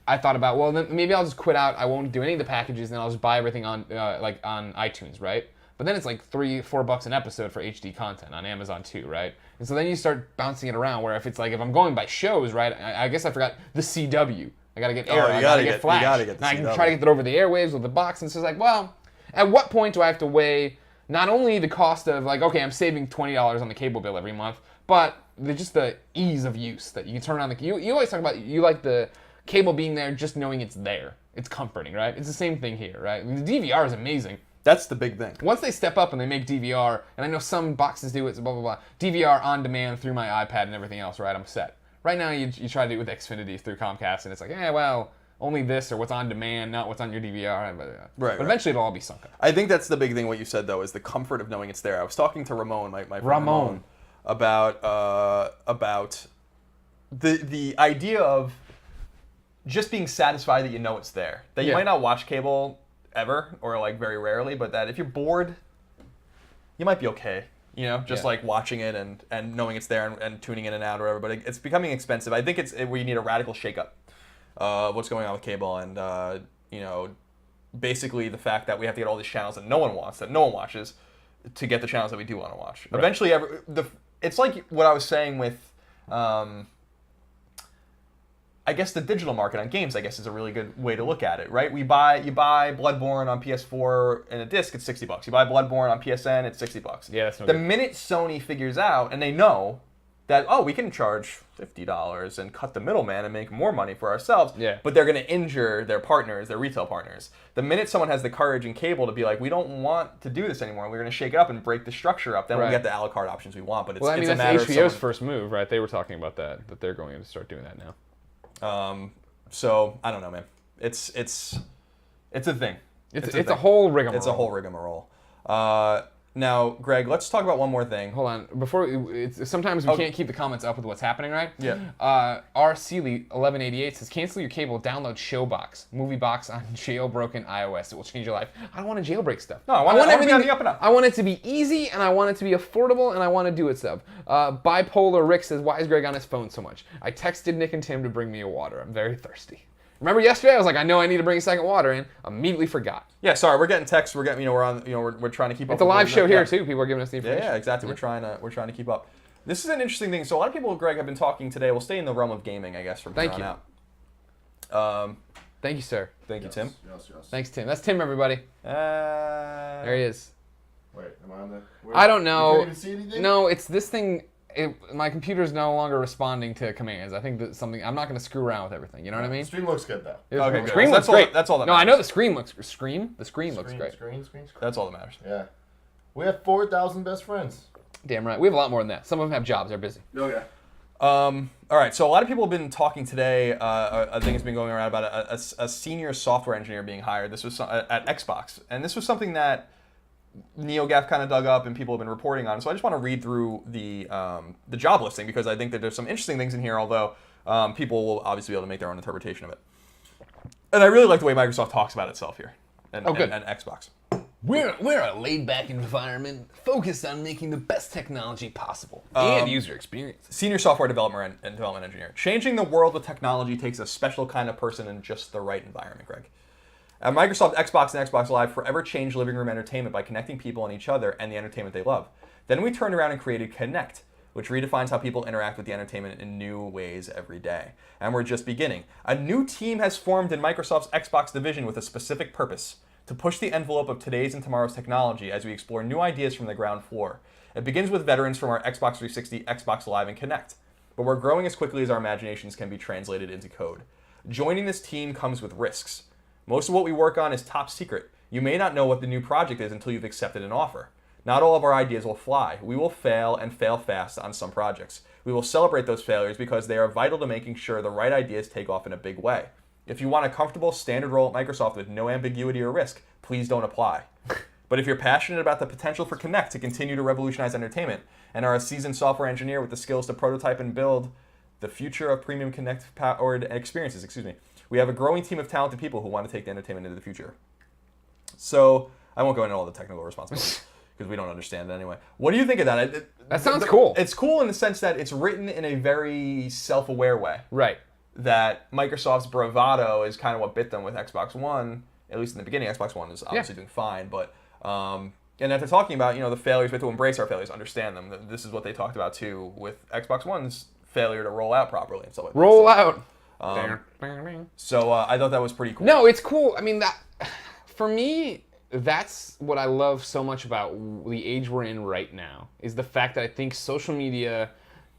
I thought about, well, then maybe I'll just quit out. I won't do any of the packages, and I'll just buy everything on like on iTunes, right? But then it's like $3-4 an episode for HD content on Amazon too, right? And so then you start bouncing it around. Where if it's like if I'm going by shows, right? I guess I forgot the CW. I gotta get Arrow. I gotta get Flash. You gotta get the CW. I can try to get that over the airwaves with the box, and so it's like, well, at what point do I have to weigh not only the cost of like, okay, I'm saving $20 on the cable bill every month, but just the ease of use that you can turn on the... You always talk about, you like the cable being there just knowing it's there. It's comforting, right? It's the same thing here, right? I mean, the DVR is amazing. That's the big thing. Once they step up and they make DVR, and I know some boxes do it, so blah, blah, blah. DVR on demand through my iPad and everything else, right? I'm set. Right now, you try to do it with Xfinity through Comcast, and it's like, well, only this or what's on demand, not what's on your DVR. But eventually it'll all be sunk up. I think that's the big thing, what you said, though, is the comfort of knowing it's there. I was talking to Ramon, my friend Ramon, about the idea of just being satisfied that you know it's there. That you might not watch cable ever, or like very rarely, but that if you're bored, you might be okay. You know, just like watching it and knowing it's there and tuning in and out or whatever. But it's becoming expensive. I think we need a radical shakeup of what's going on with cable, and you know, basically the fact that we have to get all these channels that no one wants, that no one watches, to get the channels that we do want to watch. Right. Eventually, it's like what I was saying with. I guess the digital market on games, I guess, is a really good way to look at it, right? You buy Bloodborne on PS4 in a disc, it's $60. You buy Bloodborne on PSN, it's $60. Yeah, that's no the good. Minute Sony figures out, and they know that, we can charge $50 and cut the middleman and make more money for ourselves, but they're going to injure their partners, their retail partners. The minute someone has the courage in cable to be like, we don't want to do this anymore, we're going to shake it up and break the structure up, then we'll get the a la carte options we want. But it's a matter of HBO's first move, right? They were talking about that they're going to start doing that now. So I don't know, man. It's a thing. It's a whole rigmarole. It's a whole rigmarole. Now, Greg, let's talk about one more thing. Hold on. Sometimes we can't keep the comments up with what's happening, right? Yeah. R. Seeley 1188 says, cancel your cable, download Showbox, movie box on jailbroken iOS. It will change your life. I don't want to jailbreak stuff. No, I want everything on the up and up. I want it to be easy, and I want it to be affordable, and I want to do it stuff. Bipolar Rick says, why is Greg on his phone so much? I texted Nick and Tim to bring me a water. I'm very thirsty. Remember yesterday? I was like, I know I need to bring a second water in. Immediately forgot. Yeah, sorry, we're getting texts. We're getting, we're on, we're trying to keep up. It's a live show here too. People are giving us the information. Yeah, exactly. Yeah. We're trying to keep up. This is an interesting thing. So a lot of people, Greg, have been talking today. We'll stay in the realm of gaming, I guess, from here on out. Thank you, sir. Thank you, Tim. Yes. Thanks, Tim. That's Tim, everybody. There he is. Wait, am I on the? I don't know. You can't even see anything? No, it's this thing. My computer's no longer responding to commands. I think that's something. I'm not going to screw around with everything. You know what I mean? The screen looks good though. Okay, good. The screen looks great. great. That's all that No, matters. I know the screen looks. The screen looks great. Screen. That's all that matters. Yeah. We have 4,000 best friends. Damn right. We have a lot more than that. Some of them have jobs. They're busy. Oh yeah. All right, so a lot of people have been talking today. I think it's been going around about a senior software engineer being hired. This was at Xbox, and this was something that NeoGaf kind of dug up and people have been reporting on. So I just want to read through the job listing because I think that there's some interesting things in here, although people will obviously be able to make their own interpretation of it. And I really like the way Microsoft talks about itself here and Xbox. We're a laid-back environment focused on making the best technology possible and user experience. Senior software developer and development engineer. Changing the world with technology takes a special kind of person in just the right environment, Greg. At Microsoft, Xbox and Xbox Live forever changed living room entertainment by connecting people and each other and the entertainment they love. Then we turned around and created Connect, which redefines how people interact with the entertainment in new ways every day. And we're just beginning. A new team has formed in Microsoft's Xbox division with a specific purpose: to push the envelope of today's and tomorrow's technology as we explore new ideas from the ground floor. It begins with veterans from our Xbox 360, Xbox Live, and Connect. But we're growing as quickly as our imaginations can be translated into code. Joining this team comes with risks. Most of what we work on is top secret. You may not know what the new project is until you've accepted an offer. Not all of our ideas will fly. We will fail and fail fast on some projects. We will celebrate those failures because they are vital to making sure the right ideas take off in a big way. If you want a comfortable standard role at Microsoft with no ambiguity or risk, please don't apply. But if you're passionate about the potential for Connect to continue to revolutionize entertainment and are a seasoned software engineer with the skills to prototype and build the future of premium Connect-powered experiences, we have a growing team of talented people who want to take the entertainment into the future. So I won't go into all the technical responsibilities because we don't understand it anyway. What do you think of that? That sounds cool. It's cool in the sense that it's written in a very self-aware way. Right. That Microsoft's bravado is kind of what bit them with Xbox One. At least in the beginning, Xbox One is obviously doing fine, but and that they're talking about, the failures, we have to embrace our failures, understand them. This is what they talked about too with Xbox One's failure to roll out properly and stuff like that. Roll out. So I thought that was pretty cool. No, it's cool. I mean, that for me, that's what I love so much about the age we're in right now, is the fact that I think social media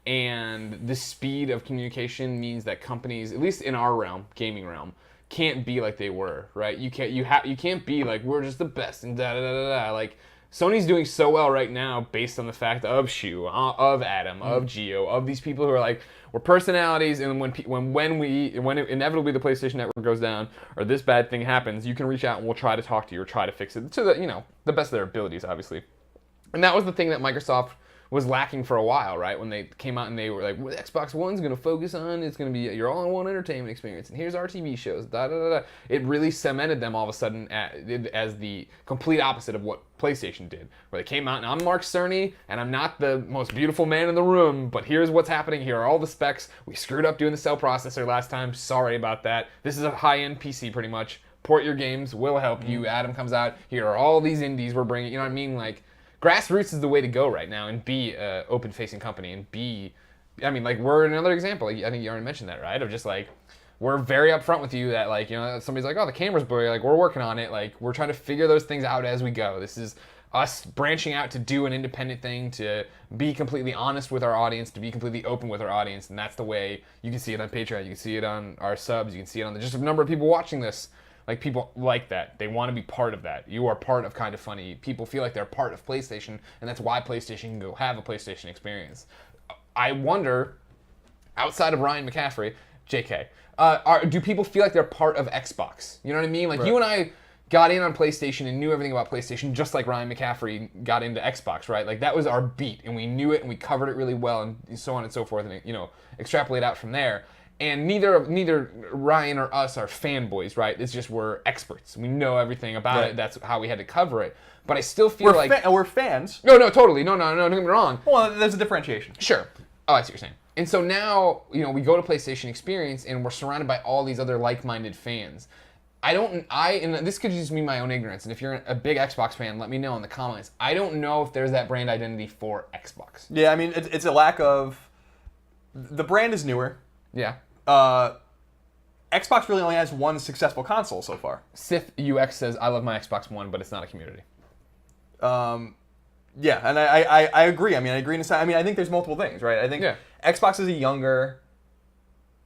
and the speed of communication means that companies, at least in our realm, gaming realm, can't be like they were, right? You can't be like, we're just the best and da da da da da. Like, Sony's doing so well right now based on the fact of Shu, of Adam, of Gio, of these people who are like, we're personalities, and when inevitably the PlayStation Network goes down or this bad thing happens, you can reach out and we'll try to talk to you or try to fix it to the best of their abilities, obviously. And that was the thing that Microsoft was lacking for a while, right? When they came out and they were like, what Xbox One's going to focus on, it's going to be your all-in-one entertainment experience, and here's our TV shows, da-da-da-da. It really cemented them all of a sudden as the complete opposite of what PlayStation did, where they came out, and I'm Mark Cerny, and I'm not the most beautiful man in the room, but here's what's happening, here are all the specs, we screwed up doing the cell processor last time, sorry about that, this is a high-end PC pretty much, port your games, we'll help you, Adam comes out, here are all these indies we're bringing, you know what I mean, like, grassroots is the way to go right now, and be an open-facing company, and we're another example. I think you already mentioned that, right? Of just like, we're very upfront with you that somebody's like, oh, the camera's blurry, like we're working on it, like we're trying to figure those things out as we go. This is us branching out to do an independent thing, to be completely honest with our audience, to be completely open with our audience, and that's the way you can see it on Patreon, you can see it on our subs, you can see it on just a number of people watching this. Like, people like that. They want to be part of that. You are part of Kind of Funny. People feel like they're part of PlayStation, and that's why PlayStation can go have a PlayStation experience. I wonder, outside of Ryan McCaffrey, JK, do people feel like they're part of Xbox? You know what I mean? Like, right. You and I got in on PlayStation and knew everything about PlayStation, just like Ryan McCaffrey got into Xbox, right? Like that was our beat, and we knew it, and we covered it really well, and so on and so forth, and extrapolate out from there. And neither Ryan or us are fanboys, right? It's just we're experts. We know everything about it. That's how we had to cover it. But I still feel we're fans. No, totally. No, don't get me wrong. Well, there's a differentiation. Sure. Oh, I see what you're saying. And so now, we go to PlayStation Experience, and we're surrounded by all these other like-minded fans. And this could just be my own ignorance, and if you're a big Xbox fan, let me know in the comments. I don't know if there's that brand identity for Xbox. Yeah, I mean, it's a lack of... The brand is newer. Yeah. Xbox really only has one successful console so far. Sith UX says, I love my Xbox One, but it's not a community. Yeah, and I agree. I mean, I agree in a sense. I mean, I think there's multiple things, right? I think Xbox is a younger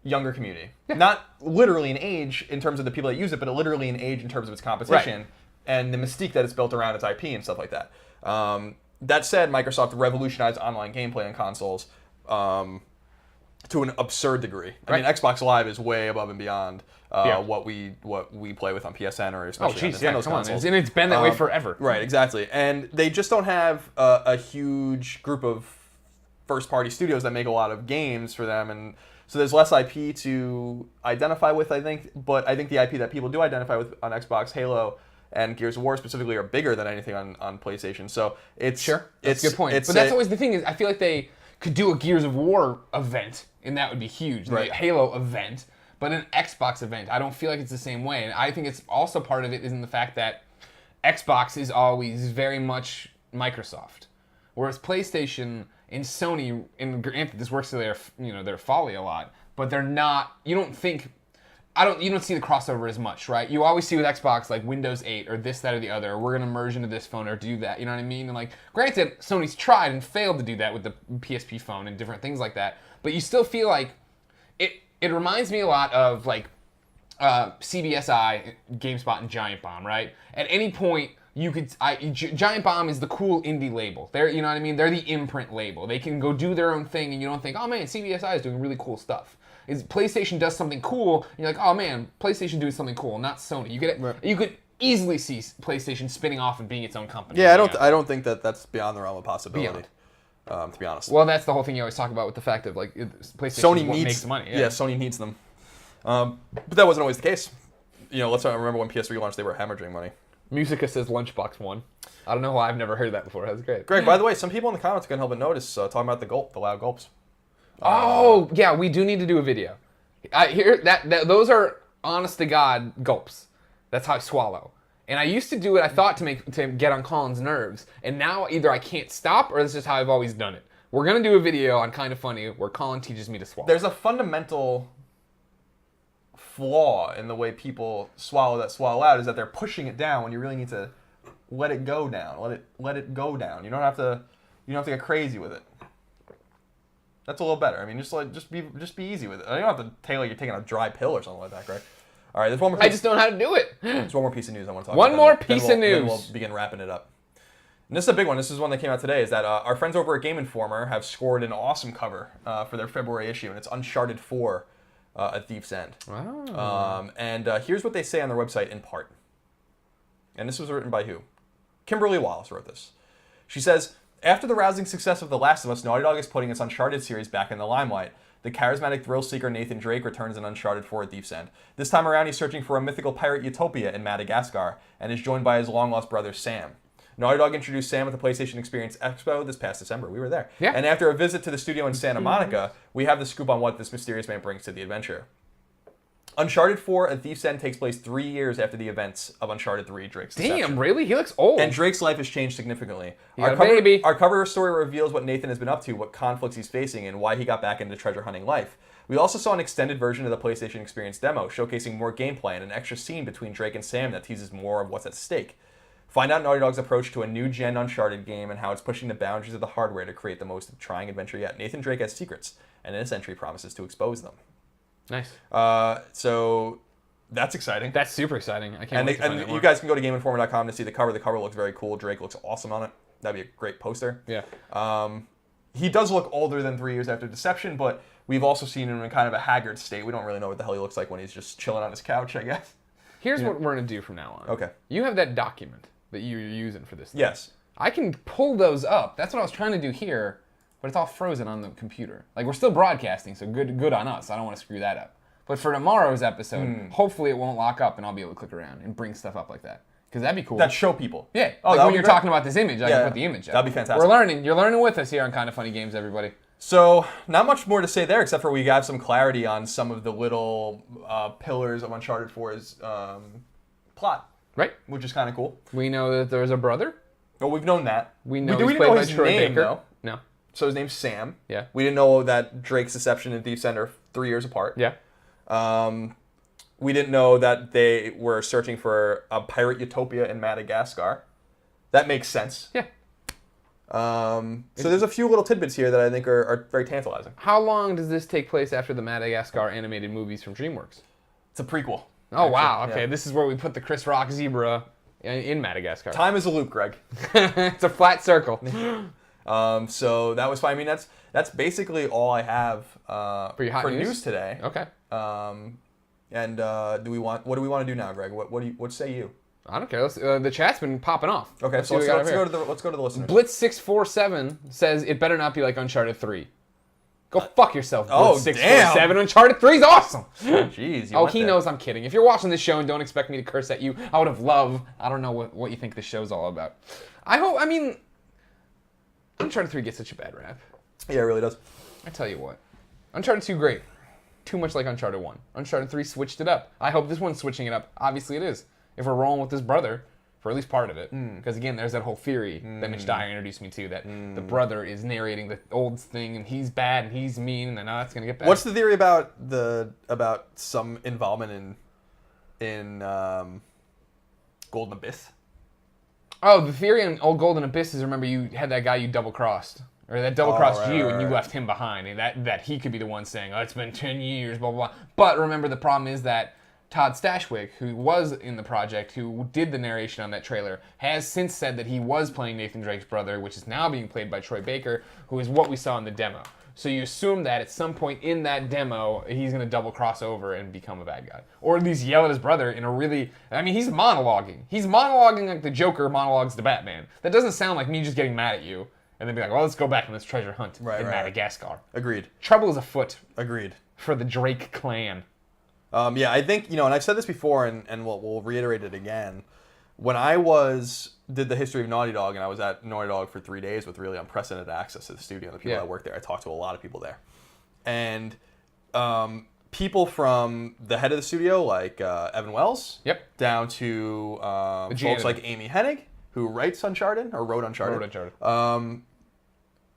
community. Yeah. Not literally in age in terms of the people that use it, but literally in age in terms of its competition and the mystique that it's built around its IP and stuff like that. That said, Microsoft revolutionized online gameplay on consoles to an absurd degree. I mean, Xbox Live is way above and beyond what we play with on PSN or especially on Nintendo's consoles. And it's been that way forever. Right, exactly. And they just don't have a huge group of first-party studios that make a lot of games for them, and so there's less IP to identify with, I think. But I think the IP that people do identify with on Xbox, Halo and Gears of War specifically, are bigger than anything on PlayStation. So it's that's a good point. But that's always the thing is, I feel like they could do a Gears of War event, and that would be huge. The Halo event, but an Xbox event, I don't feel like it's the same way. And I think it's also part of it is in the fact that Xbox is always very much Microsoft, whereas PlayStation and Sony, and granted this works to their folly a lot, but they're not. You don't see the crossover as much, right? You always see with Xbox like Windows 8 or this, that, or the other. Or we're gonna merge into this phone or do that. You know what I mean? And like, granted, Sony's tried and failed to do that with the PSP phone and different things like that. But you still feel like it reminds me a lot of like CBSI, GameSpot, and Giant Bomb, right? At any point, Giant Bomb is the cool indie label. You know what I mean? They're the imprint label. They can go do their own thing, and you don't think, oh man, CBSI is doing really cool stuff. PlayStation does something cool, and you're like, oh man, PlayStation doing something cool, not Sony. You could easily see PlayStation spinning off and being its own company. Yeah, I don't think that's beyond the realm of possibility. To be honest. Well, that's the whole thing you always talk about with the fact of like PlayStation is what makes money. Yeah, Sony needs them. But that wasn't always the case. Let's remember when PS3 launched, they were hemorrhaging money. Musica says Lunchbox One. I don't know why I've never heard that before. That's great. Greg, by the way, some people in the comments couldn't help but notice talking about the loud gulps. Yeah, we do need to do a video. Those are honest to God gulps. That's how I swallow. And I used to do it, I thought, to get on Colin's nerves. And now either I can't stop or this is how I've always done it. We're going to do a video on Kind of Funny where Colin teaches me to swallow. There's a fundamental flaw in the way people swallow out is that they're pushing it down when you really need to let it go down. Let it go down. You don't have to get crazy with it. That's a little better. I mean, just be easy with it. You don't have to take like you're taking a dry pill or something like that, Greg. All right, there's one more. I just don't know how to do it. There's one more piece of news I want to talk about. One more piece of news. Then we'll begin wrapping it up. And this is a big one. This is one that came out today. Is that our friends over at Game Informer have scored an awesome cover for their February issue, and it's Uncharted 4: A Thief's End. Wow. And here's what they say on their website in part. And this was written by who? Kimberly Wallace wrote this. She says, after the rousing success of The Last of Us, Naughty Dog is putting its Uncharted series back in the limelight. The charismatic thrill-seeker Nathan Drake returns in Uncharted 4: A Thief's End. This time around, he's searching for a mythical pirate utopia in Madagascar, and is joined by his long-lost brother, Sam. Naughty Dog introduced Sam at the PlayStation Experience Expo this past December. We were there. Yeah. And after a visit to the studio in Santa Monica, we have the scoop on what this mysterious man brings to the adventure. Uncharted 4: A Thief's End takes place 3 years after the events of Uncharted 3, Drake's deception. Damn, really? He looks old. And Drake's life has changed significantly. Our cover story reveals what Nathan has been up to, what conflicts he's facing, and why he got back into treasure hunting life. We also saw an extended version of the PlayStation Experience demo, showcasing more gameplay and an extra scene between Drake and Sam that teases more of what's at stake. Find out Naughty Dog's approach to a new-gen Uncharted game and how it's pushing the boundaries of the hardware to create the most trying adventure yet. Nathan Drake has secrets, and this entry promises to expose them. Nice. So that's exciting. That's super exciting. I can't wait to find out more. You guys can go to GameInformer.com to see the cover. The cover looks very cool. Drake looks awesome on it. That'd be a great poster. Yeah. He does look older than 3 years after Deception, but we've also seen him in kind of a haggard state. We don't really know what the hell he looks like when he's just chilling on his couch, I guess. Here's what we're going to do from now on. Okay. You have that document that you're using for this thing. Yes. I can pull those up. That's what I was trying to do here, but it's all frozen on the computer. Like, we're still broadcasting, so good on us. I don't want to screw that up. But for tomorrow's episode, hopefully it won't lock up and I'll be able to click around and bring stuff up like that. Because that'd be cool. That show people. Yeah. Oh, like when you're talking about this image, I can put the image up. That'd be fantastic. We're learning. You're learning with us here on Kind of Funny Games, everybody. So, not much more to say there, except for we got some clarity on some of the little pillars of Uncharted 4's plot. Right. Which is kind of cool. We know that there's a brother. Well, we've known that. We know we he's didn't know played his by Troy name, Baker. though. No. So his name's Sam. Yeah. We didn't know that Drake's Deception and Thief's End are 3 years apart. Yeah. We didn't know that they were searching for a pirate utopia in Madagascar. That makes sense. Yeah. So there's a few little tidbits here that I think are very tantalizing. How long does this take place after the Madagascar animated movies from DreamWorks? It's a prequel. Oh, wow. Okay, yeah. This is where we put the Chris Rock zebra in Madagascar. Time is a loop, Greg. It's a flat circle. So that was fine. I mean, that's basically all I have for news today. Okay. And what do we want to do now, Greg? What say you? I don't care. The chat's been popping off. Okay, let's go to the listeners. Blitz647 says it better not be like Uncharted 3. Go fuck yourself, Oh, Blitz647. damn. Uncharted 3 is awesome. Jeez. Oh, he knows I'm kidding. If you're watching this show and don't expect me to curse at you, I would have loved. I don't know what you think this show's all about. I mean, Uncharted 3 gets such a bad rap. Yeah, it really does. I tell you what. Uncharted 2, great. Too much like Uncharted 1. Uncharted 3 switched it up. I hope this one's switching it up. Obviously it is. If we're rolling with this brother, for at least part of it. Because again, there's that whole theory that Mitch Dyer introduced me to, that the brother is narrating the old thing and he's bad and he's mean and then that's going to get bad. What's the theory about some involvement in Golden Abyss? Oh, the theory on Old Golden Abyss is, remember, you had that guy you double-crossed. Or that double-crossed you and you left him behind. And that he could be the one saying, oh, it's been 10 years, blah, blah, blah. But remember, the problem is that Todd Stashwick, who was in the project, who did the narration on that trailer, has since said that he was playing Nathan Drake's brother, which is now being played by Troy Baker, who is what we saw in the demo. So you assume that at some point in that demo, he's going to double cross over and become a bad guy. Or at least yell at his brother in a really... I mean, he's monologuing. He's monologuing like the Joker monologues to Batman. That doesn't sound like me just getting mad at you and then be like, well, let's go back on this treasure hunt in Madagascar. Agreed. Trouble is afoot. Agreed. For the Drake clan. Yeah, I think, and I've said this before, and we'll reiterate it again. When I did the history of Naughty Dog, and I was at Naughty Dog for 3 days with really unprecedented access to the studio and the people that work there, I talked to a lot of people there. And people from the head of the studio, like Evan Wells, down to folks like Amy Hennig, who wrote Uncharted.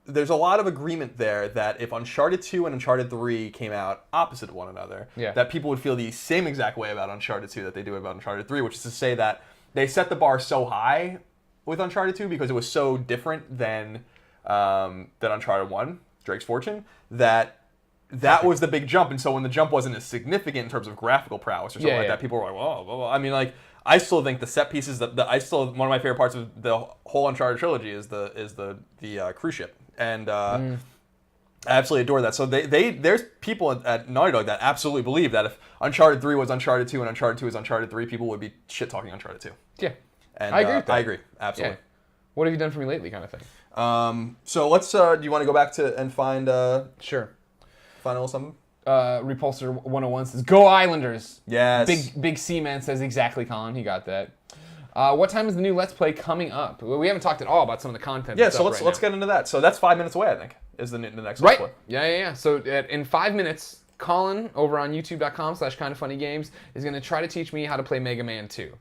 There's a lot of agreement there that if Uncharted 2 and Uncharted 3 came out opposite one another, that people would feel the same exact way about Uncharted 2 that they do about Uncharted 3, which is to say that they set the bar so high with Uncharted 2 because it was so different than Uncharted 1, Drake's Fortune, that was the big jump. And so when the jump wasn't as significant in terms of graphical prowess or something like that, people were like, whoa, blah, blah. I mean, like, I still think the set pieces, one of my favorite parts of the whole Uncharted trilogy is the cruise ship. And I absolutely adore that. So there's people at Naughty Dog that absolutely believe that if Uncharted 3 was Uncharted 2 and Uncharted 2 is Uncharted 3, people would be shit-talking Uncharted 2. Yeah. And I agree with that. I agree. Absolutely. Yeah. What have you done for me lately kind of thing? So let's, do you want to go back to and find... Sure. Find a little something? Repulsor 101 says, Go Islanders! Yes. Big C-Man says exactly, Colin. He got that. What time is the new Let's Play coming up? We haven't talked at all about some of the content. Yeah, so let's get into that. So that's 5 minutes away, I think, is the next Let's Play. Yeah. So in 5 minutes, Colin over on youtube.com/kindoffunnygames is going to try to teach me how to play Mega Man 2.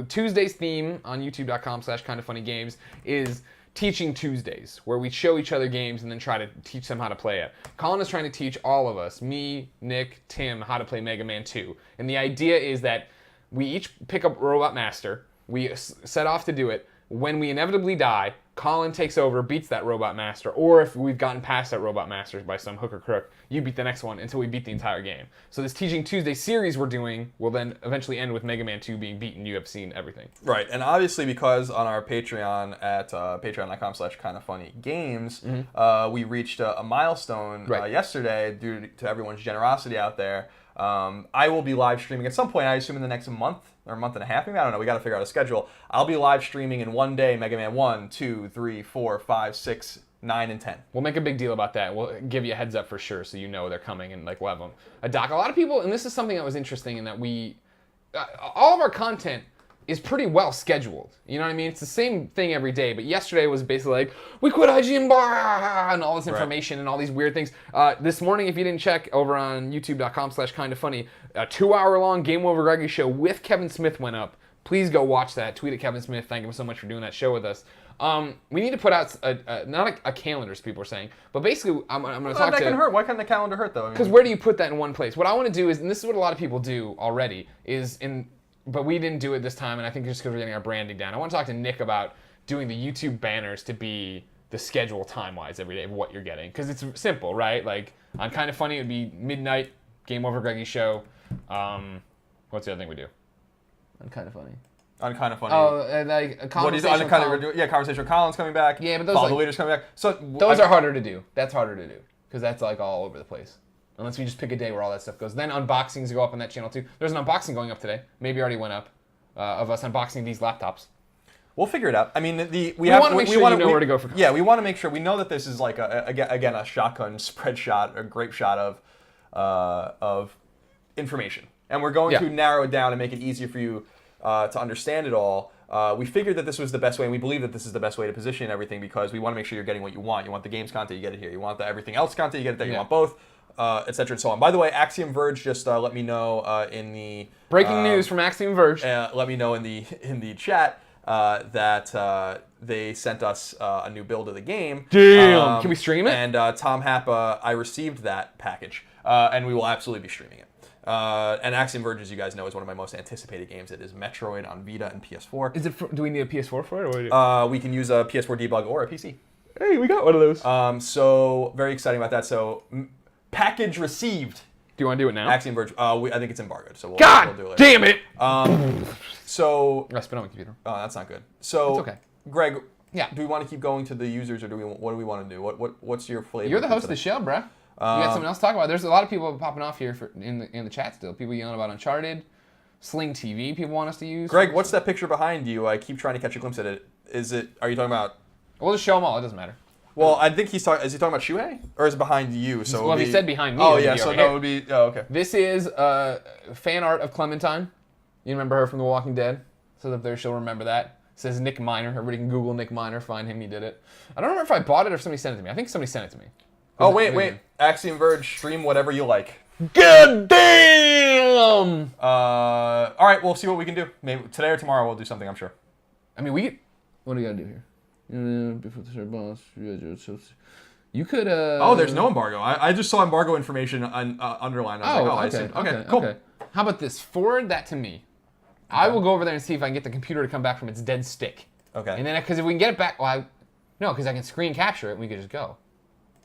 Tuesday's theme on youtube.com/kindoffunnygames is Teaching Tuesdays, where we show each other games and then try to teach them how to play it. Colin is trying to teach all of us, me, Nick, Tim, how to play Mega Man 2. And the idea is that we each pick up Robot Master, we set off to do it. When we inevitably die, Colin takes over, beats that Robot Master, or if we've gotten past that Robot Master by some hook or crook, you beat the next one until we beat the entire game. So this Teaching Tuesday series we're doing will then eventually end with Mega Man 2 being beaten. You have seen everything. Right, and obviously because on our Patreon at patreon.com/kindoffunnygames, we reached a milestone yesterday due to everyone's generosity out there. I will be live streaming at some point, I assume in the next month or month and a half, maybe. I don't know. We got to figure out a schedule. I'll be live streaming in one day Mega Man 1, 2, 3, 4, 5, 6, 9, and 10. We'll make a big deal about that. We'll give you a heads up for sure, so you know they're coming, and like we'll have them a doc. A lot of people, and this is something that was interesting in that all of our content is pretty well scheduled. You know what I mean? It's the same thing every day, but yesterday was basically like, we quit IGN bar, and all this information and all these weird things. This morning, if you didn't check, over on youtube.com/kindafunny, a 2-hour-long Game Over Greggy show with Kevin Smith went up. Please go watch that. Tweet at Kevin Smith. Thank him so much for doing that show with us. We need to put out not a calendar, as people are saying, but basically I'm going to talk that to... can hurt. Why can't the calendar hurt, though? Because where do you put that in one place? What I want to do is, and this is what a lot of people do already, but we didn't do it this time, and I think just because we're getting our branding down. I want to talk to Nick about doing the YouTube banners to be the schedule time-wise every day of what you're getting. Because it's simple, right? Like, on Kind of Funny, it would be midnight, Game Over Greggy show. What's the other thing we do? On Kind of Funny. On Kind of Funny. Oh, like a conversation with Colin. Conversation with Colin's coming back. Yeah, but those Follow the Leader's coming back. So those are harder to do. That's harder to do. Because that's like all over the place. Unless we just pick a day where all that stuff goes. Then unboxings go up on that channel too. There's an unboxing going up today. Maybe already went up of us unboxing these laptops. We'll figure it out. I mean, we want to make sure you know where to go for content. Yeah, we want to make sure. We know that this is like again a shotgun spread shot, a grape shot of information, and we're going to narrow it down and make it easier for you to understand it all. We figured that this was the best way, and we believe that this is the best way to position everything because we want to make sure you're getting what you want. You want the games content, you get it here. You want the everything else content, you get it there. You want both. Etc. and so on. By the way, Axiom Verge just let me know in the breaking news from Axiom Verge. Let me know in the chat that they sent us a new build of the game. Damn! Can we stream it? And Tom Happa, I received that package, and we will absolutely be streaming it. And Axiom Verge, as you guys know, is one of my most anticipated games. It is Metroid on Vita and PS4. Is it? Do we need a PS4 for it? Or we can use a PS4 debug or a PC. Hey, we got one of those. So very exciting about that. So. Package received. Do you want to do it now? Axiom Verge. I think it's embargoed, so we'll do it. Damn it! So. I spit on my computer. Oh, that's not good. So. It's okay. Greg. Yeah. Do we want to keep going to the users, or what do we want to do? What's your flavor? You're the host of the show, bro. You got something else to talk about. There's a lot of people popping off here in the chat still. People yelling about Uncharted, Sling TV. People want us to use. Greg, what's that picture behind you? I keep trying to catch a glimpse at it. Are you talking about? We'll just show them all. It doesn't matter. Well, I think is he talking about Shuhei? Or is it behind you? So well, if he said behind me. Oh, yeah, so no, it would be, oh, okay. This is fan art of Clementine. You remember her from The Walking Dead? So up there, she'll remember that. It says Nick Miner. Everybody can Google Nick Miner, find him, he did it. I don't remember if I bought it or if somebody sent it to me. I think somebody sent it to me. Oh, wait. Axiom Verge, stream whatever you like. God damn! All right, we'll see what we can do. Maybe today or tomorrow we'll do something, I'm sure. I mean, what do we gotta do here? Before the third boss, you could. Oh, there's no embargo. I just saw embargo information underlined. I see. Okay, cool. Okay. How about this? Forward that to me. Okay. I will go over there and see if I can get the computer to come back from its dead stick. Okay. And then, because if we can get it back, because I can screen capture it and we could just go.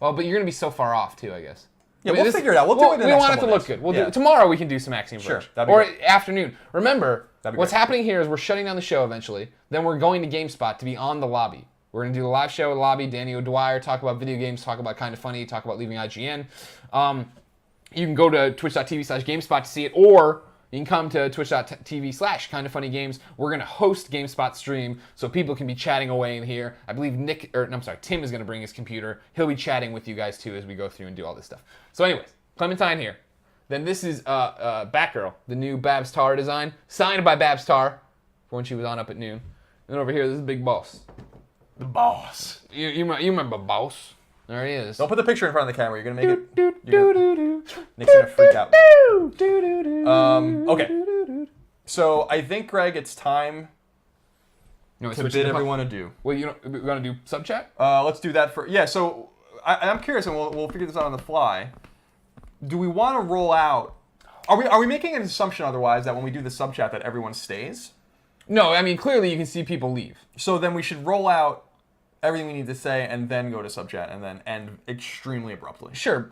Well, but you're gonna be so far off too, I guess. Yeah, we'll figure it out. We'll do it in the next We want it to look good. We'll do it. Tomorrow we can do some Axiom Verge. Sure. Or afternoon. Remember, what's great. happening here is we're shutting down the show eventually. Then we're going to GameSpot to be on the lobby. We're going to do a live show at the lobby. Danny O'Dwyer, talk about video games, talk about Kind of Funny, talk about leaving IGN. You can go to twitch.tv/GameSpot to see it, or you can come to twitch.tv/KindofFunnyGames. We're going to host GameSpot stream so people can be chatting away in here. I believe Tim is going to bring his computer. He'll be chatting with you guys too as we go through and do all this stuff. So anyways, Clementine here. Then this is Batgirl, the new Babs Tarr design, signed by Babs Tarr for when she was on Up at Noon. And then over here, this is Big Boss. The boss. You remember Boss? There he is. Don't put the picture in front of the camera. You're gonna make it. Nick's gonna freak out. Okay. So I think, Greg, it's time to bid everyone adieu. Well, we're gonna do sub chat. Let's do that for. Yeah. So I'm curious, and we'll figure this out on the fly. Do we want to roll out? Are we making an assumption otherwise that when we do the sub chat that everyone stays? No, I mean clearly you can see people leave. So then we should roll out everything we need to say and then go to sub chat and then end extremely abruptly. Sure.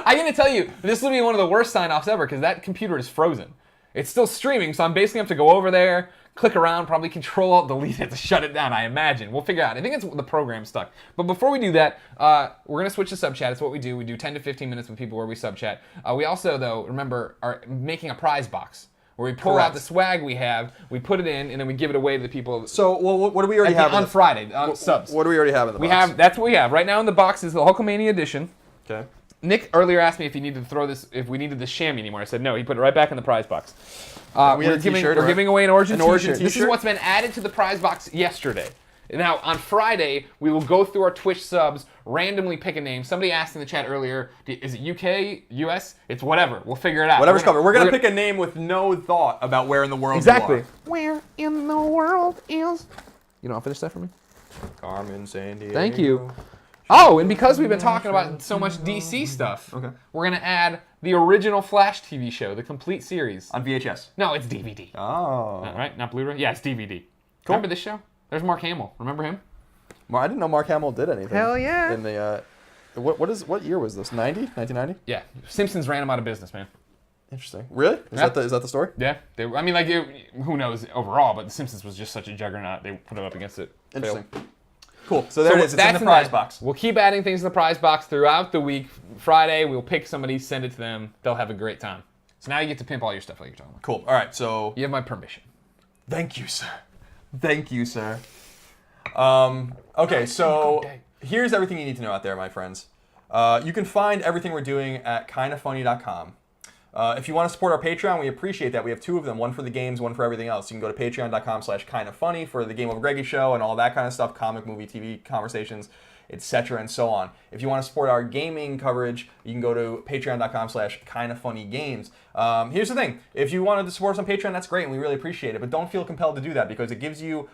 I'm gonna tell you, this will be one of the worst sign-offs ever because that computer is frozen. It's still streaming, so I'm basically have to go over there, click around, probably Control-Alt-Delete it to shut it down, I imagine. We'll figure it out. I think it's the program stuck. But before we do that, we're going to switch to sub chat. It's what we do. We do 10 to 15 minutes with people where we sub chat. We also, though, remember, are making a prize box where we pull out the swag we have, we put it in, and then we give it away to the people. So, what do we already have? On Friday, subs. What do we already have in the box? That's what we have. Right now in the box is the Hulkamania edition. Okay. Nick earlier asked me if he needed to throw this, if we needed the chamois anymore. I said no. He put it right back in the prize box. We're giving away an Origin t-shirt. This is what's been added to the prize box yesterday. Now, on Friday, we will go through our Twitch subs, randomly pick a name. Somebody asked in the chat earlier, is it UK, US? It's whatever. We'll figure it out. Whatever's covered. We're going to pick a name with no thought about where in the world you are. Where in the world is... You don't want to finish that for me? Carmen Sandiego. Thank you. Oh, and because we've been talking about so much DC stuff, we're going to add the original Flash TV show, the complete series. On VHS? No, it's DVD. Oh. All right, not Blu-ray? Yeah, it's DVD. Cool. Remember this show? There's Mark Hamill. Remember him? I didn't know Mark Hamill did anything. Hell yeah. In the what year was this? 1990? Yeah. Simpsons ran him out of business, man. Interesting. Really? Is that the story? Yeah. Who knows overall, but The Simpsons was just such a juggernaut. They put him up against it. Interesting. Failed. Cool. So there it is. It's in the prize box. We'll keep adding things in the prize box throughout the week. Friday, we'll pick somebody, send it to them. They'll have a great time. So now you get to pimp all your stuff like you're talking about. Cool. All right. So you have my permission. Thank you, sir. Thank you, sir. Okay, so here's everything you need to know out there, my friends. You can find everything we're doing at kindafunny.com. If you want to support our Patreon, we appreciate that. We have two of them, one for the games, one for everything else. You can go to patreon.com/kindafunny for the Game Over Greggy show and all that kind of stuff, comic, movie, TV conversations, etc. and so on. If you want to support our gaming coverage, you can go to patreon.com/kindafunnygames. Here's the thing. If you wanted to support us on Patreon, that's great, and we really appreciate it. But don't feel compelled to do that because it gives you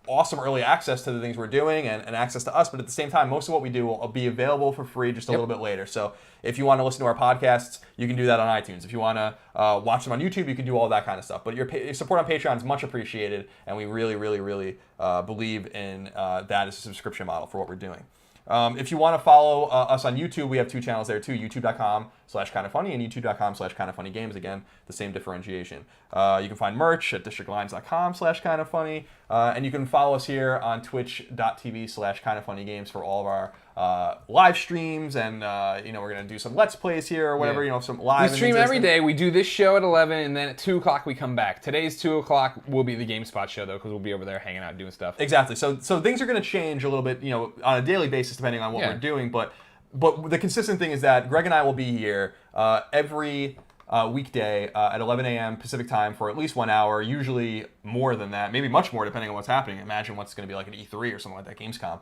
awesome early access to the things we're doing and access to us. But at the same time, most of what we do will be available for free just a little bit later. So if you want to listen to our podcasts, you can do that on iTunes. If you want to watch them on YouTube, you can do all that kind of stuff. But your support on Patreon is much appreciated, and we really, really, really believe in that as a subscription model for what we're doing. If you want to follow us on YouTube, we have two channels there too, youtube.com/kindafunny and youtube.com/kindafunnygames. Again, the same differentiation. You can find merch at districtlines.com/kindafunny, and you can follow us here on twitch.tv/kindafunnygames for all of our live streams, and we're going to do some Let's Plays here or whatever, some live. We stream every day. We do this show at 11, and then at 2 o'clock we come back. Today's 2 o'clock will be the GameSpot show, though, because we'll be over there hanging out doing stuff. Exactly. So things are going to change a little bit, on a daily basis depending on what we're doing, but the consistent thing is that Greg and I will be here every weekday at 11 a.m. Pacific time for at least 1 hour, usually more than that, maybe much more depending on what's happening. Imagine what's going to be like an E3 or something like that, Gamescom.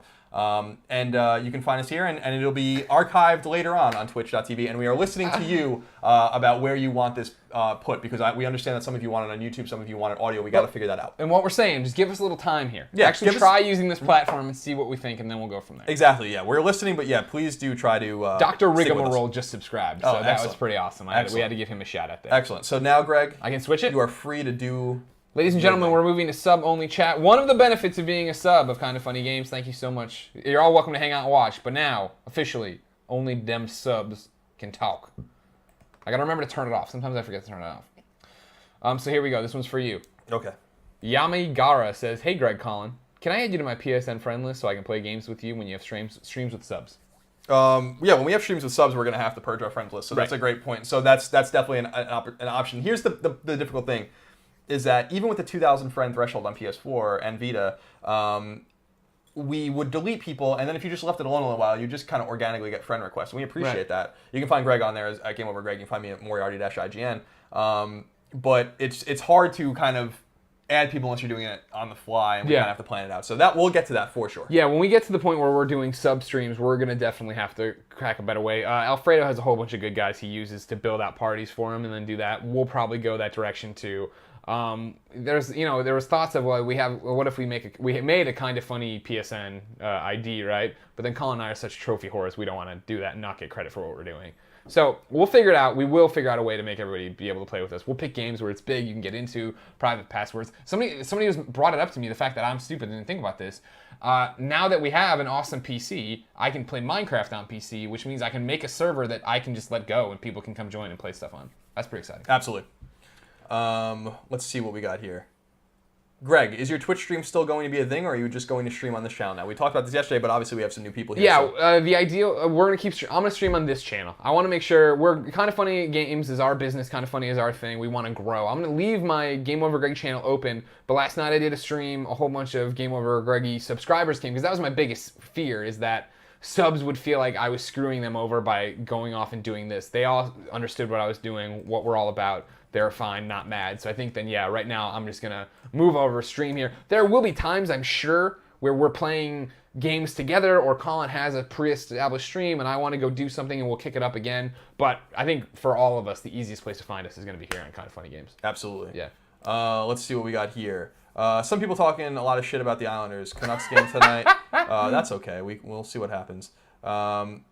And you can find us here, and it'll be archived later on twitch.tv, and we are listening to you about where you want this put, because we understand that some of you want it on YouTube, some of you want it audio. We got to figure that out. And what we're saying, just give us a little time here. Yeah, actually try using this platform and see what we think, and then we'll go from there. Exactly, yeah. We're listening, but yeah, please do try to Dr. Rigmarole just subscribed, so that excellent. was pretty awesome. We had to give him a shout out there. Excellent. So now, Greg, I can switch it? You are free to do... Ladies and gentlemen, we're moving to sub-only chat. One of the benefits of being a sub of Kinda Funny Games, thank you so much. You're all welcome to hang out and watch, but now, officially, only them subs can talk. I gotta remember to turn it off. Sometimes I forget to turn it off. So here we go. This one's for you. Okay. Yamigara says, "Hey Greg, Colin, can I add you to my PSN friend list so I can play games with you when you have streams with subs?" Yeah, when we have streams with subs, we're going to have to purge our friends list. So that's a great point. So that's definitely an option. Here's the difficult thing. Is that even with the 2,000 friend threshold on PS4 and Vita, we would delete people, and then if you just left it alone a little while, you just kind of organically get friend requests, and we appreciate that. You can find Greg on there at Game Over Greg. You can find me at Moriarty-IGN. But it's hard to kind of add people unless you're doing it on the fly, and we kind of have to plan it out. So we'll get to that for sure. Yeah, when we get to the point where we're doing sub streams, we're going to definitely have to crack a better way. Alfredo has a whole bunch of good guys he uses to build out parties for him and then do that. We'll probably go that direction too. There was thoughts of, what if we made a Kinda Funny PSN ID, right? But then Colin and I are such trophy whores, we don't want to do that and not get credit for what we're doing. So we'll figure it out. We will figure out a way to make everybody be able to play with us. We'll pick games where it's big, you can get into, private passwords. Somebody has brought it up to me, the fact that I'm stupid and didn't think about this. Now that we have an awesome PC, I can play Minecraft on PC, which means I can make a server that I can just let go and people can come join and play stuff on. That's pretty exciting. Absolutely. Let's see what we got here. Greg, is your Twitch stream still going to be a thing, or are you just going to stream on this channel now? We talked about this yesterday, but obviously we have some new people here. Yeah, the ideal, we're going to keep, I'm going to stream on this channel. I want to make sure, Kind of Funny Games is our business, Kind of Funny is our thing. We want to grow. I'm going to leave my Game Over Greg channel open, but last night I did a stream, a whole bunch of Game Over Greggy subscribers came, because that was my biggest fear, is that subs would feel like I was screwing them over by going off and doing this. They all understood what I was doing, what we're all about. They're fine, not mad. So I think then, yeah, right now I'm just going to move over, stream here. There will be times, I'm sure, where we're playing games together or Colin has a pre-established stream and I want to go do something and we'll kick it up again. But I think for all of us, the easiest place to find us is going to be here on Kind of Funny Games. Absolutely. Yeah. Let's see what we got here. Some people talking a lot of shit about the Islanders. Canucks game tonight. That's okay. We'll see what happens. Dr.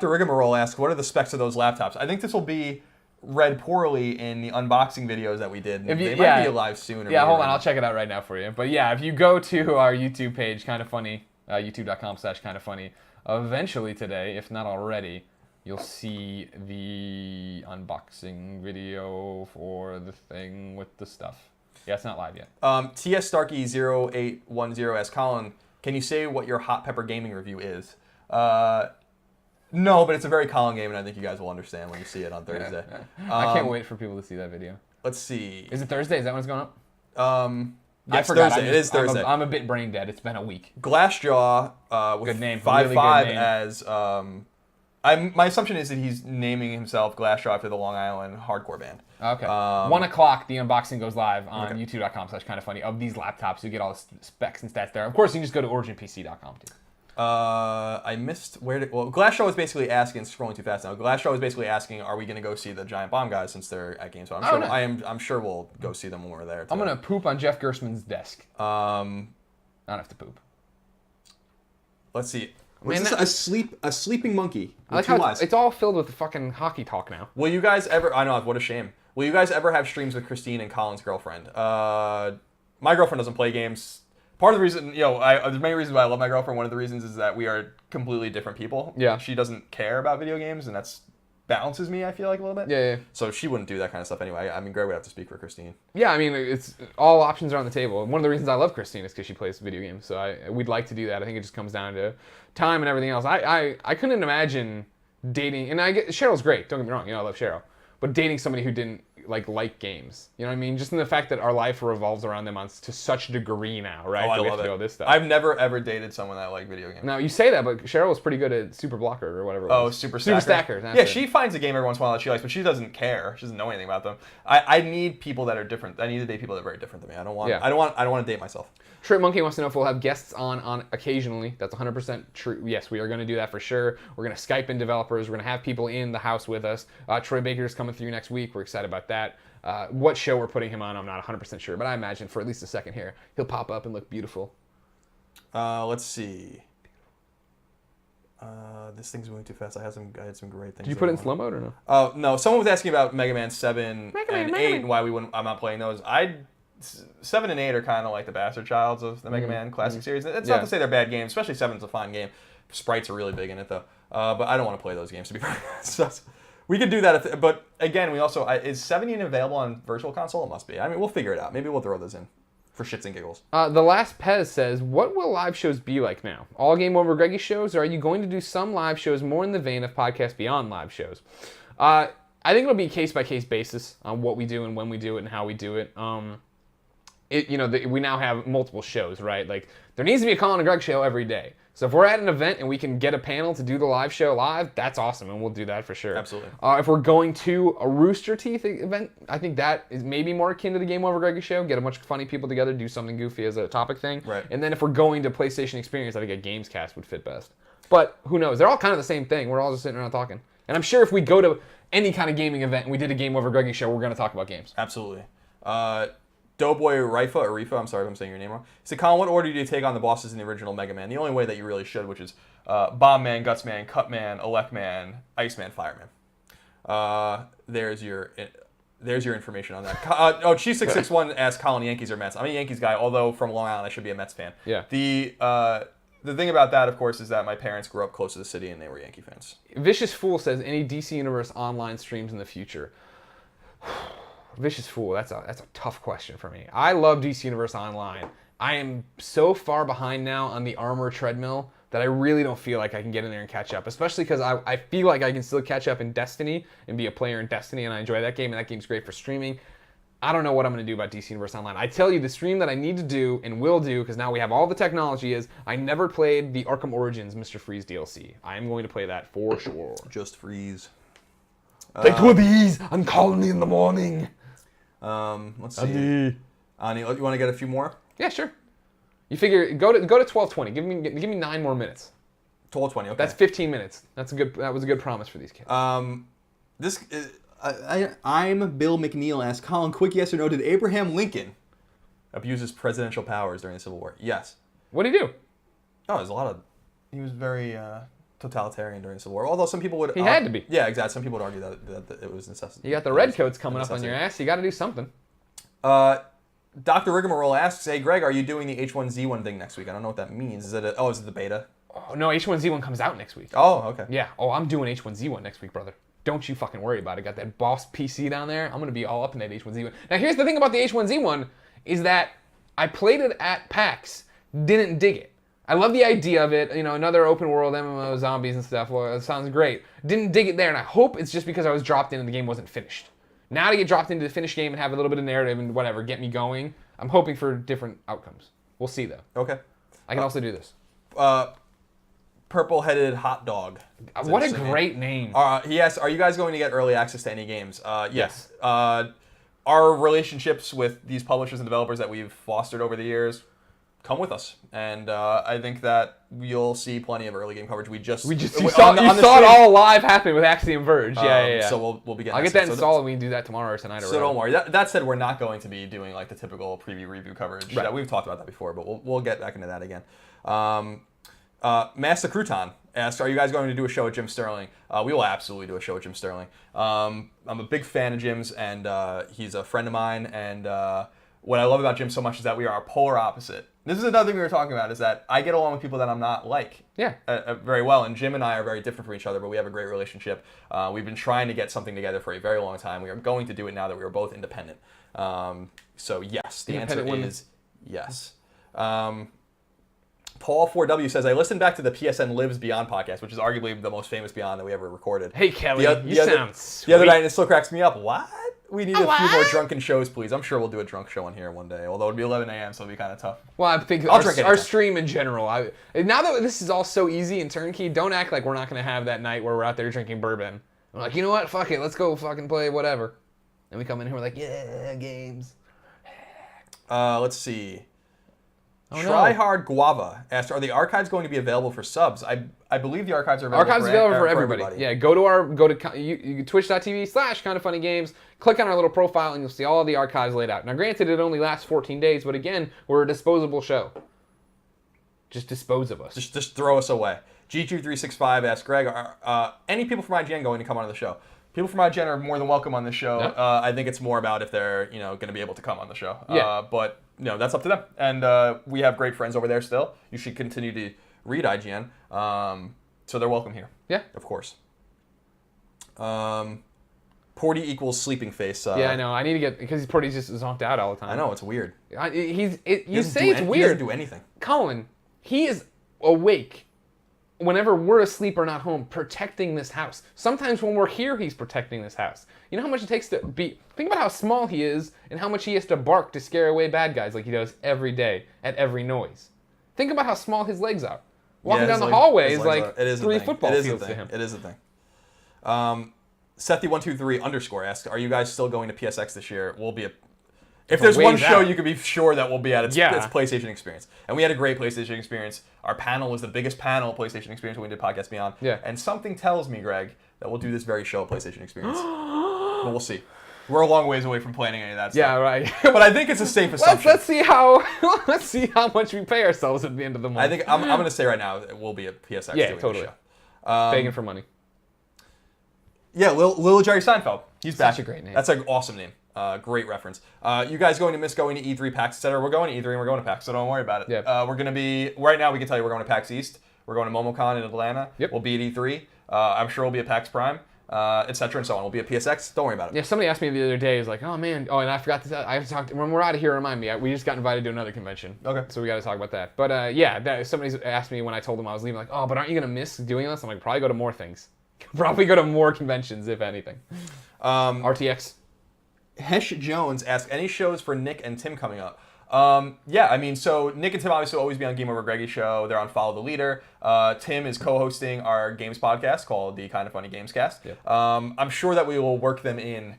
Rigmarole asks, what are the specs of those laptops? I think this will be read poorly in the unboxing videos that we did. They might be live soon. Yeah, hold on. I'll check it out right now for you. But yeah, if you go to our YouTube page, Kind of Funny, youtube.com/kindoffunny, eventually today, if not already, you'll see the unboxing video for the thing with the stuff. Yeah, it's not live yet. TS Starkey 0810 asks, Colin, can you say what your hot pepper gaming review is? No, but it's a very Colin game, and I think you guys will understand when you see it on Thursday. I can't wait for people to see that video. Let's see. Is it Thursday? Is that when it's going up? Yes, I forgot. Thursday. It is Thursday. I'm a bit brain dead. It's been a week. Glassjaw with good name. 5-5 really good name. as... my assumption is that he's naming himself Glassjaw after the Long Island hardcore band. Okay. 1 o'clock, the unboxing goes live on youtube.com/kindoffunny of these laptops. You get all the specs and stats there. Of course, you can just go to originpc.com too. I missed Glassjaw was basically asking, scrolling too fast now. Glassjaw was basically asking, are we going to go see the Giant Bomb guys since they're at Gamescom? I'm sure we'll go see them when we're there. I'm going to poop on Jeff Gersman's desk. I don't have to poop. Let's see. What's this? A sleeping monkey. I like how it's all filled with fucking hockey talk now. Will you guys ever? I know, what a shame. Will you guys ever have streams with Christine and Colin's girlfriend? My girlfriend doesn't play games. Part of the reason, there's many reasons why I love my girlfriend. One of the reasons is that we are completely different people. Yeah. She doesn't care about video games, and that's balances me, I feel like, a little bit. Yeah. So she wouldn't do that kind of stuff anyway. I mean, Greg would have to speak for Christine. Yeah, I mean, it's all options are on the table. One of the reasons I love Christine is because she plays video games. So we'd like to do that. I think it just comes down to time and everything else. I couldn't imagine dating, and Cheryl's great. Don't get me wrong. I love Cheryl, but dating somebody who didn't like games. You know what I mean? Just in the fact that our life revolves around them to such a degree now, right? Oh, I love it. This stuff. I've never ever dated someone that liked video games. Now you say that, but Cheryl was pretty good at Super Blocker or whatever. Super Stacker. Yeah, she finds a game every once in a while that she likes, but she doesn't care. She doesn't know anything about them. I need people that are different. I need to date people that are very different than me. I don't want to date myself. Trip Monkey wants to know if we'll have guests on occasionally. That's 100% true. Yes, we are going to do that for sure. We're going to Skype in developers. We're going to have people in the house with us. Troy Baker's coming through next week. We're excited about that. What show we're putting him on, I'm not 100% sure, but I imagine for at least a second here, he'll pop up and look beautiful. Let's see. This thing's moving too fast. I had some great things. Did you put it in slow mode or no? Oh, no. Someone was asking about Mega Man 7 and 8 and why I'm not playing those. 7 and 8 are kind of like the bastard childs of the Mega Man classic series. It's not to say they're bad games, especially 7's a fun game. Sprites are really big in it, though. But I don't want to play those games, to be honest. We could do that, but again, we also... is 7 even available on Virtual Console? It must be. I mean, we'll figure it out. Maybe we'll throw those in for shits and giggles. The Last Pez says, what will live shows be like now? All Game Over Greggy shows, or are you going to do some live shows more in the vein of Podcast Beyond live shows? I think it'll be case-by-case basis on what we do and when we do it and how we do it. We now have multiple shows, right? Like, there needs to be a Colin and Greg show every day. So if we're at an event and we can get a panel to do the live show live, that's awesome, and we'll do that for sure. Absolutely. If we're going to a Rooster Teeth event, I think that is maybe more akin to the Game Over Greggy show. Get a bunch of funny people together, do something goofy as a topic thing. Right. And then if we're going to PlayStation Experience, I think a Gamescast would fit best. But who knows? They're all kind of the same thing. We're all just sitting around talking. And I'm sure if we go to any kind of gaming event and we did a Game Over Greggy show, we're going to talk about games. Absolutely. Doughboy Rifa, I'm sorry if I'm saying your name wrong. He said, Colin, what order do you take on the bosses in the original Mega Man? The only way that you really should, which is Bomb Man, Guts Man, Cut Man, Elect Man, Iceman, Fireman. There's your information on that. Cheese661 asked Colin, Yankees or Mets. I'm a Yankees guy, although from Long Island I should be a Mets fan. Yeah. The thing about that, of course, is that my parents grew up close to the city and they were Yankee fans. Vicious Fool says, any DC Universe online streams in the future? Vicious Fool. That's a tough question for me. I love DC Universe Online. I am so far behind now on the armor treadmill that I really don't feel like I can get in there and catch up, especially because I feel like I can still catch up in Destiny and be a player in Destiny, and I enjoy that game, and that game's great for streaming. I don't know what I'm going to do about DC Universe Online. I tell you, the stream that I need to do and will do, because now we have all the technology, is I never played the Arkham Origins Mr. Freeze DLC. I am going to play that for sure. Just Freeze. Take two of these. I'm calling you in the morning. Let's see. Ani, you want to get a few more? Yeah, sure. You figure go to 12:20. Give me 9 more minutes. 12:20. Okay. That's 15 minutes. That was a good promise for these kids. I'm Bill McNeil. Asked Colin, quick yes or no, did Abraham Lincoln abuse his presidential powers during the Civil War? Yes. What did he do? Oh, there's a lot of. He was very totalitarian during the Civil War. Although some people would. He had to be. Yeah, exactly. Some people would argue that it was necessary. You got the redcoats coming up on your ass. You got to do something. Dr. Rigmarole asks, hey, Greg, are you doing the H1Z1 thing next week? I don't know what that means. Is it the beta? Oh, no, H1Z1 comes out next week. Oh, okay. Yeah. Oh, I'm doing H1Z1 next week, brother. Don't you fucking worry about it. Got that boss PC down there. I'm going to be all up in that H1Z1. Now, here's the thing about the H1Z1 is that I played it at PAX, didn't dig it. I love the idea of it. You know, another open world MMO, zombies and stuff. Well, it sounds great. Didn't dig it there, and I hope it's just because I was dropped in and the game wasn't finished. Now to get dropped into the finished game and have a little bit of narrative and whatever, get me going, I'm hoping for different outcomes. We'll see, though. Okay. I can also do this. Purple-headed hot dog. What a great name. He asks, are you guys going to get early access to any games? Yes. Our relationships with these publishers and developers that we've fostered over the years, come with us. And I think that you'll see plenty of early game coverage. You saw it all live happen with Axiom Verge. Yeah. So we'll be getting I'll get that installed and we can do that tomorrow or tonight. So don't worry. That said, we're not going to be doing like the typical preview review coverage. Right. We've talked about that before, but we'll get back into that again. Master Crouton asks, are you guys going to do a show with Jim Sterling? We will absolutely do a show with Jim Sterling. I'm a big fan of Jim's, and he's a friend of mine. And what I love about Jim so much is that we are polar opposite. This is another thing we were talking about, is that I get along with people that I'm not like very well. And Jim and I are very different from each other, but we have a great relationship. We've been trying to get something together for a very long time. We are going to do it now that we are both independent. So yes, the answer is yes. Paul4W says, I listened back to the PSN Lives Beyond podcast, which is arguably the most famous Beyond that we ever recorded. Hey, Kelly, you sound sweet. The other night, and it still cracks me up. What? We need a few more drunken shows, please. I'm sure we'll do a drunk show on here one day, although it'll be 11 a.m., so it'll be kind of tough. Well, I think our stream in general. Now that this is all so easy and turnkey, don't act like we're not going to have that night where we're out there drinking bourbon. We're like, you know what? Fuck it. Let's go fucking play whatever. And we come in here, we're like, yeah, games. Let's see. Try Hard Guava asked, are the archives going to be available for subs? I believe the archives are available for everybody. Yeah, go to twitch.tv/kindafunnygames, click on our little profile, and you'll see all the archives laid out. Now, granted, it only lasts 14 days, but again, we're a disposable show. Just dispose of us. Just throw us away. G2365 asked, Greg, are any people from IGN going to come on the show? People from IGN are more than welcome on the show. Yep. I think it's more about if they're going to be able to come on the show. Yeah. But that's up to them. And we have great friends over there still. You should continue to read IGN. So they're welcome here. Yeah. Of course. Porty equals sleeping face. Yeah, I know. I need to get, because Porty's just zonked out all the time. I know, it's weird. You say it's weird. He doesn't do anything. Colin, he is awake whenever we're asleep or not home, protecting this house. Sometimes when we're here, he's protecting this house. You know how much it takes to be... Think about how small he is and how much he has to bark to scare away bad guys like he does every day at every noise. Think about how small his legs are. Walking down the hallway is like 3 football fields to him. It is a thing. Sethy123_ asks, are you guys still going to PSX this year? We'll be if there's one show you can be sure that we'll be at, it's PlayStation Experience. And we had a great PlayStation Experience. Our panel was the biggest panel PlayStation Experience when we did Podcast Beyond. Yeah. And something tells me, Greg, that we'll do this very show at PlayStation Experience. But we'll see. We're a long ways away from planning any of that stuff. Yeah, right. But I think it's a safe assumption. Let's see how much we pay ourselves at the end of the month. I think I'm going to say right now it will be a PSX doing totally. the show. Begging for money. Yeah, Lil Jerry Seinfeld. He's back. Such a great name. That's an awesome name. Great reference. You guys going to miss going to E3, PAX, etc. We're going to E3 and we're going to PAX, so don't worry about it. Yeah. We're going to be, right now we can tell you we're going to PAX East. We're going to MomoCon in Atlanta. Yep. We'll be at E3. I'm sure we'll be at PAX Prime. etc. and so on. We'll be at PSX. Don't worry about it. Yeah, somebody asked me the other day, is like, oh man, and I forgot to, I have to talk, when we're out of here, remind me, we just got invited to another convention. Okay. So we got to talk about that. But yeah, somebody asked me when I told them I was leaving, like, oh, but aren't you going to miss doing this? I'm like, probably go to more things. Probably go to more conventions, if anything. RTX. Hesh Jones asked, any shows for Nick and Tim coming up? Yeah, I mean, so Nick and Tim obviously will always be on Game Over Greggy show. They're on Follow the Leader. Tim is co-hosting our games podcast called the Kind of Funny Games Cast. Yeah. I'm sure that we will work them in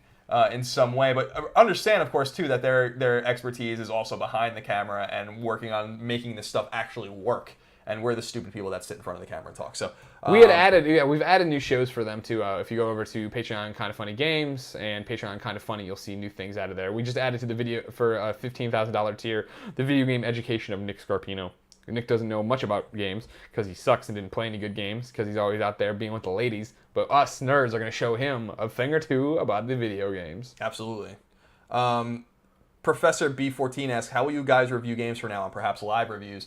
some way, but understand, of course, too, that their expertise is also behind the camera and working on making this stuff actually work. And we're the stupid people that sit in front of the camera and talk. So we've added new shows for them too. If you go over to Patreon Kind of Funny Games and Patreon Kind of Funny, you'll see new things out of there. We just added to the video for a $15,000 tier, the video game education of Nick Scarpino. Nick doesn't know much about games because he sucks and didn't play any good games because he's always out there being with the ladies. But us nerds are going to show him a thing or two about the video games. Absolutely. Professor B14 asks, how will you guys review games from now on, perhaps live reviews?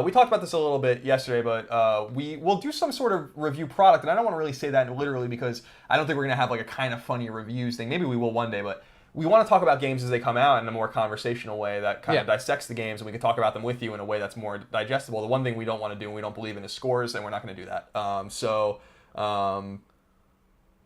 We talked about this a little bit yesterday, but we will do some sort of review product, and I don't want to really say that literally because I don't think we're going to have like a Kind of Funny reviews thing. Maybe we will one day, but we want to talk about games as they come out in a more conversational way that kind of dissects the games, and we can talk about them with you in a way that's more digestible. The one thing we don't want to do and we don't believe in is scores, and we're not going to do that.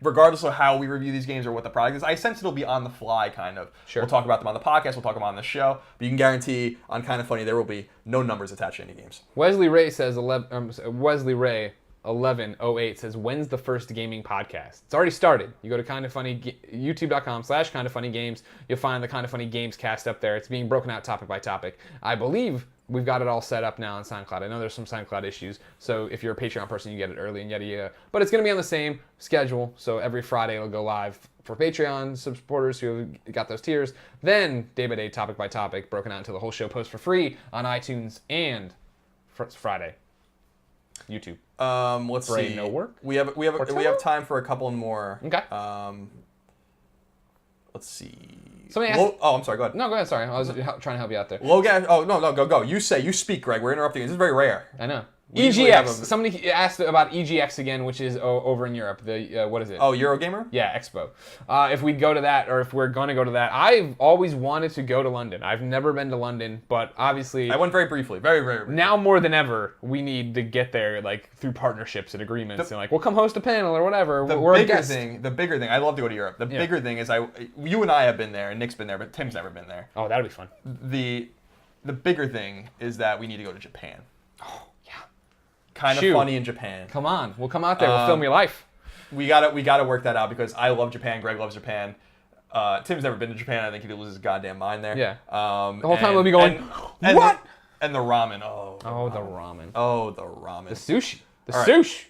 Regardless of how we review these games or what the product is, I sense it'll be on the fly, kind of. Sure. We'll talk about them on the podcast, we'll talk about them on the show, but you can guarantee on Kind of Funny there will be no numbers attached to any games. Wesley Ray says, Wesley Ray 1108 says, when's the first gaming podcast? It's already started. You go to Kind of Funny, youtube.com/kindoffunnygames. You'll find the Kind of Funny Games cast up there. It's being broken out topic by topic. I believe we've got it all set up now on SoundCloud. I know there's some SoundCloud issues, so if you're a Patreon person, you get it early and yada yada. But it's going to be on the same schedule, so every Friday it'll go live for Patreon supporters who have got those tiers. Then day by day, topic by topic, broken out until the whole show posts for free on iTunes and Friday, YouTube. Let's see. No work. We have time for a couple more. Okay. Let's see. Somebody asked. I'm sorry. Go ahead. No, go ahead. Sorry, I was trying to help you out there. Logan. Oh no, go. You speak, Greg. We're interrupting you. This is very rare. I know. EGX. Somebody asked about EGX again, which is over in Europe. The what is it? Oh, Eurogamer? Yeah, Expo. If we go to that, or if we're going to go to that, I've always wanted to go to London. I've never been to London, but obviously I went very briefly, very briefly. Now more than ever, we need to get there, like through partnerships and agreements, and like we'll come host a panel or whatever. The bigger thing. I'd love to go to Europe. The bigger thing is you and I have been there, and Nick's been there, but Tim's never been there. Oh, that'd be fun. The bigger thing is that we need to go to Japan. Oh. Kind of Funny in Japan. Come on, we'll come out there. We'll film your life. We gotta work that out because I love Japan. Greg loves Japan. Tim's never been to Japan. I think he'd lose his goddamn mind there. Yeah. The whole time we'll be going, what? And the ramen. Oh, the ramen. Oh, the ramen. The sushi. The sushi.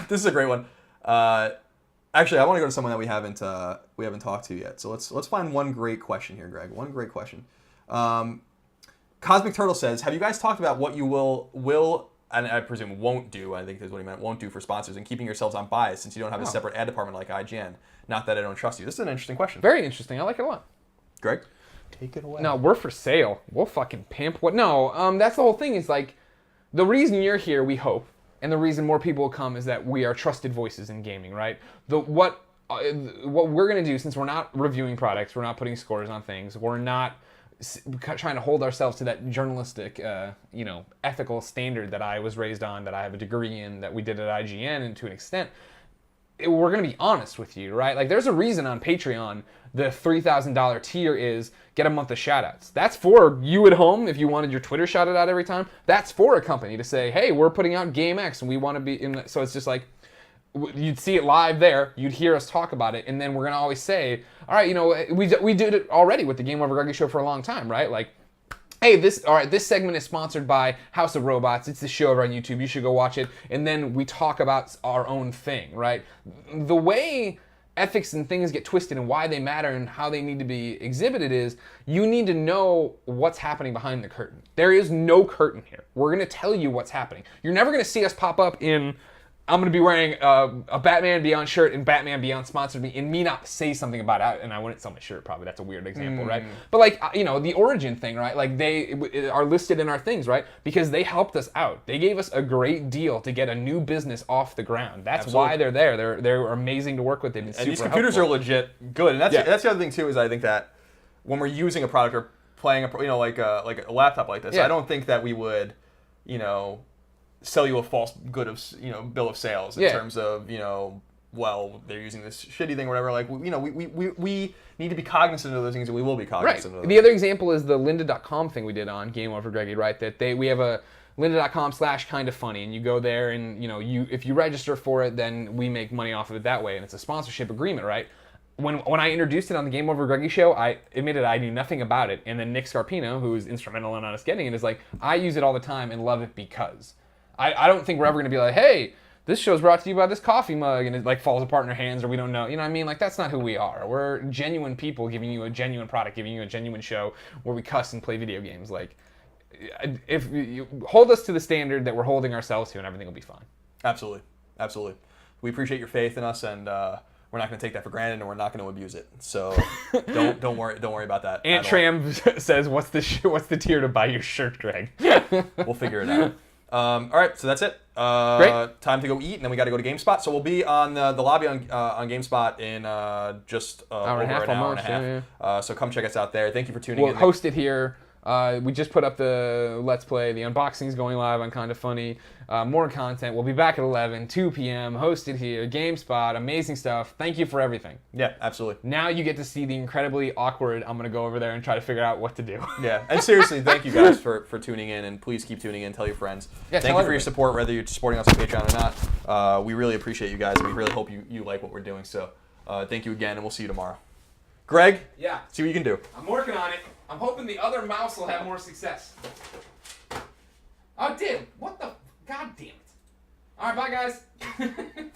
This is a great one. Actually, I want to go to someone that we haven't talked to yet. So let's find one great question here, Greg. One great question. Cosmic Turtle says, have you guys talked about what you will and I presume won't do, I think that's what he meant, won't do for sponsors, and keeping yourselves on bias since you don't have a separate ad department like IGN? Not that I don't trust you. This is an interesting question. Very interesting. I like it a lot. Greg? Take it away. No, we're for sale. We'll fucking pimp. What? No, that's the whole thing is like, the reason you're here, we hope, and the reason more people will come is that we are trusted voices in gaming, right? What we're going to do, since we're not reviewing products, we're not putting scores on things, we're not trying to hold ourselves to that journalistic, ethical standard that I was raised on, that I have a degree in, that we did at IGN, and to an extent, we're going to be honest with you, right? Like, there's a reason on Patreon the $3,000 tier is get a month of shoutouts. That's for you at home if you wanted your Twitter shouted out every time. That's for a company to say, hey, we're putting out Game X and we want to be in. So it's just like, you'd see it live there, you'd hear us talk about it, and then we're going to always say, all right, we did it already with the Game Over Greggy show for a long time, right? Like, hey, this segment is sponsored by House of Robots. It's the show over on YouTube. You should go watch it. And then we talk about our own thing, right? The way ethics and things get twisted and why they matter and how they need to be exhibited is you need to know what's happening behind the curtain. There is no curtain here. We're going to tell you what's happening. You're never going to see us pop up in I'm going to be wearing a Batman Beyond shirt and Batman Beyond sponsored me, and me not say something about it, and I wouldn't sell my shirt probably. That's a weird example, right? But like, the Origin thing, right? Like they are listed in our things, right? Because they helped us out. They gave us a great deal to get a new business off the ground. That's why they're there. They're amazing to work with. They've been super these computers are legit good, and that's the other thing too. Is I think that when we're using a product or playing like a laptop like this, I don't think that we would, sell you a false good of bill of sales in terms of well, they're using this shitty thing or whatever. Like we need to be cognizant of those things, and we will be cognizant of those. The other example is the lynda.com thing we did on Game Over Greggy, right? That we have a lynda.com/kindafunny, and you go there and if you register for it, then we make money off of it that way, and it's a sponsorship agreement, right? When I introduced it on the Game Over Greggy show, I admitted I knew nothing about it, and then Nick Scarpino, who was instrumental in us getting it, is like, I use it all the time and love it because. I don't think we're ever going to be like, hey, this show's brought to you by this coffee mug, and it like falls apart in our hands, or we don't know. You know what I mean? Like, that's not who we are. We're genuine people giving you a genuine product, giving you a genuine show where we cuss and play video games. Like, if you hold us to the standard that we're holding ourselves to, and everything will be fine. Absolutely. We appreciate your faith in us, and we're not going to take that for granted, and we're not going to abuse it. So don't worry about that. Aunt Tram says, "What's the tier to buy your shirt, Greg?" We'll figure it out. All right, so that's it. Great. Time to go eat, and then we got to go to GameSpot. So we'll be on the lobby on GameSpot in just over an hour and a half. Yeah. So come check us out there. Thank you for tuning in. We'll host it here. We just put up the Let's Play. The unboxing's going live on Kinda Funny. More content. We'll be back at 11, 2 p.m. Hosted here. GameSpot. Amazing stuff. Thank you for everything. Yeah, absolutely. Now you get to see the incredibly awkward. I'm going to go over there and try to figure out what to do. Yeah, and seriously, thank you guys for tuning in, and please keep tuning in. Tell your friends. Yeah, thank you for your support, whether you're supporting us on Patreon or not. We really appreciate you guys, and we really hope you like what we're doing. So thank you again, and we'll see you tomorrow. Greg? Yeah. See what you can do. I'm working on it. I'm hoping the other mouse will have more success. Oh, it did. What the? God damn it. All right, bye, guys.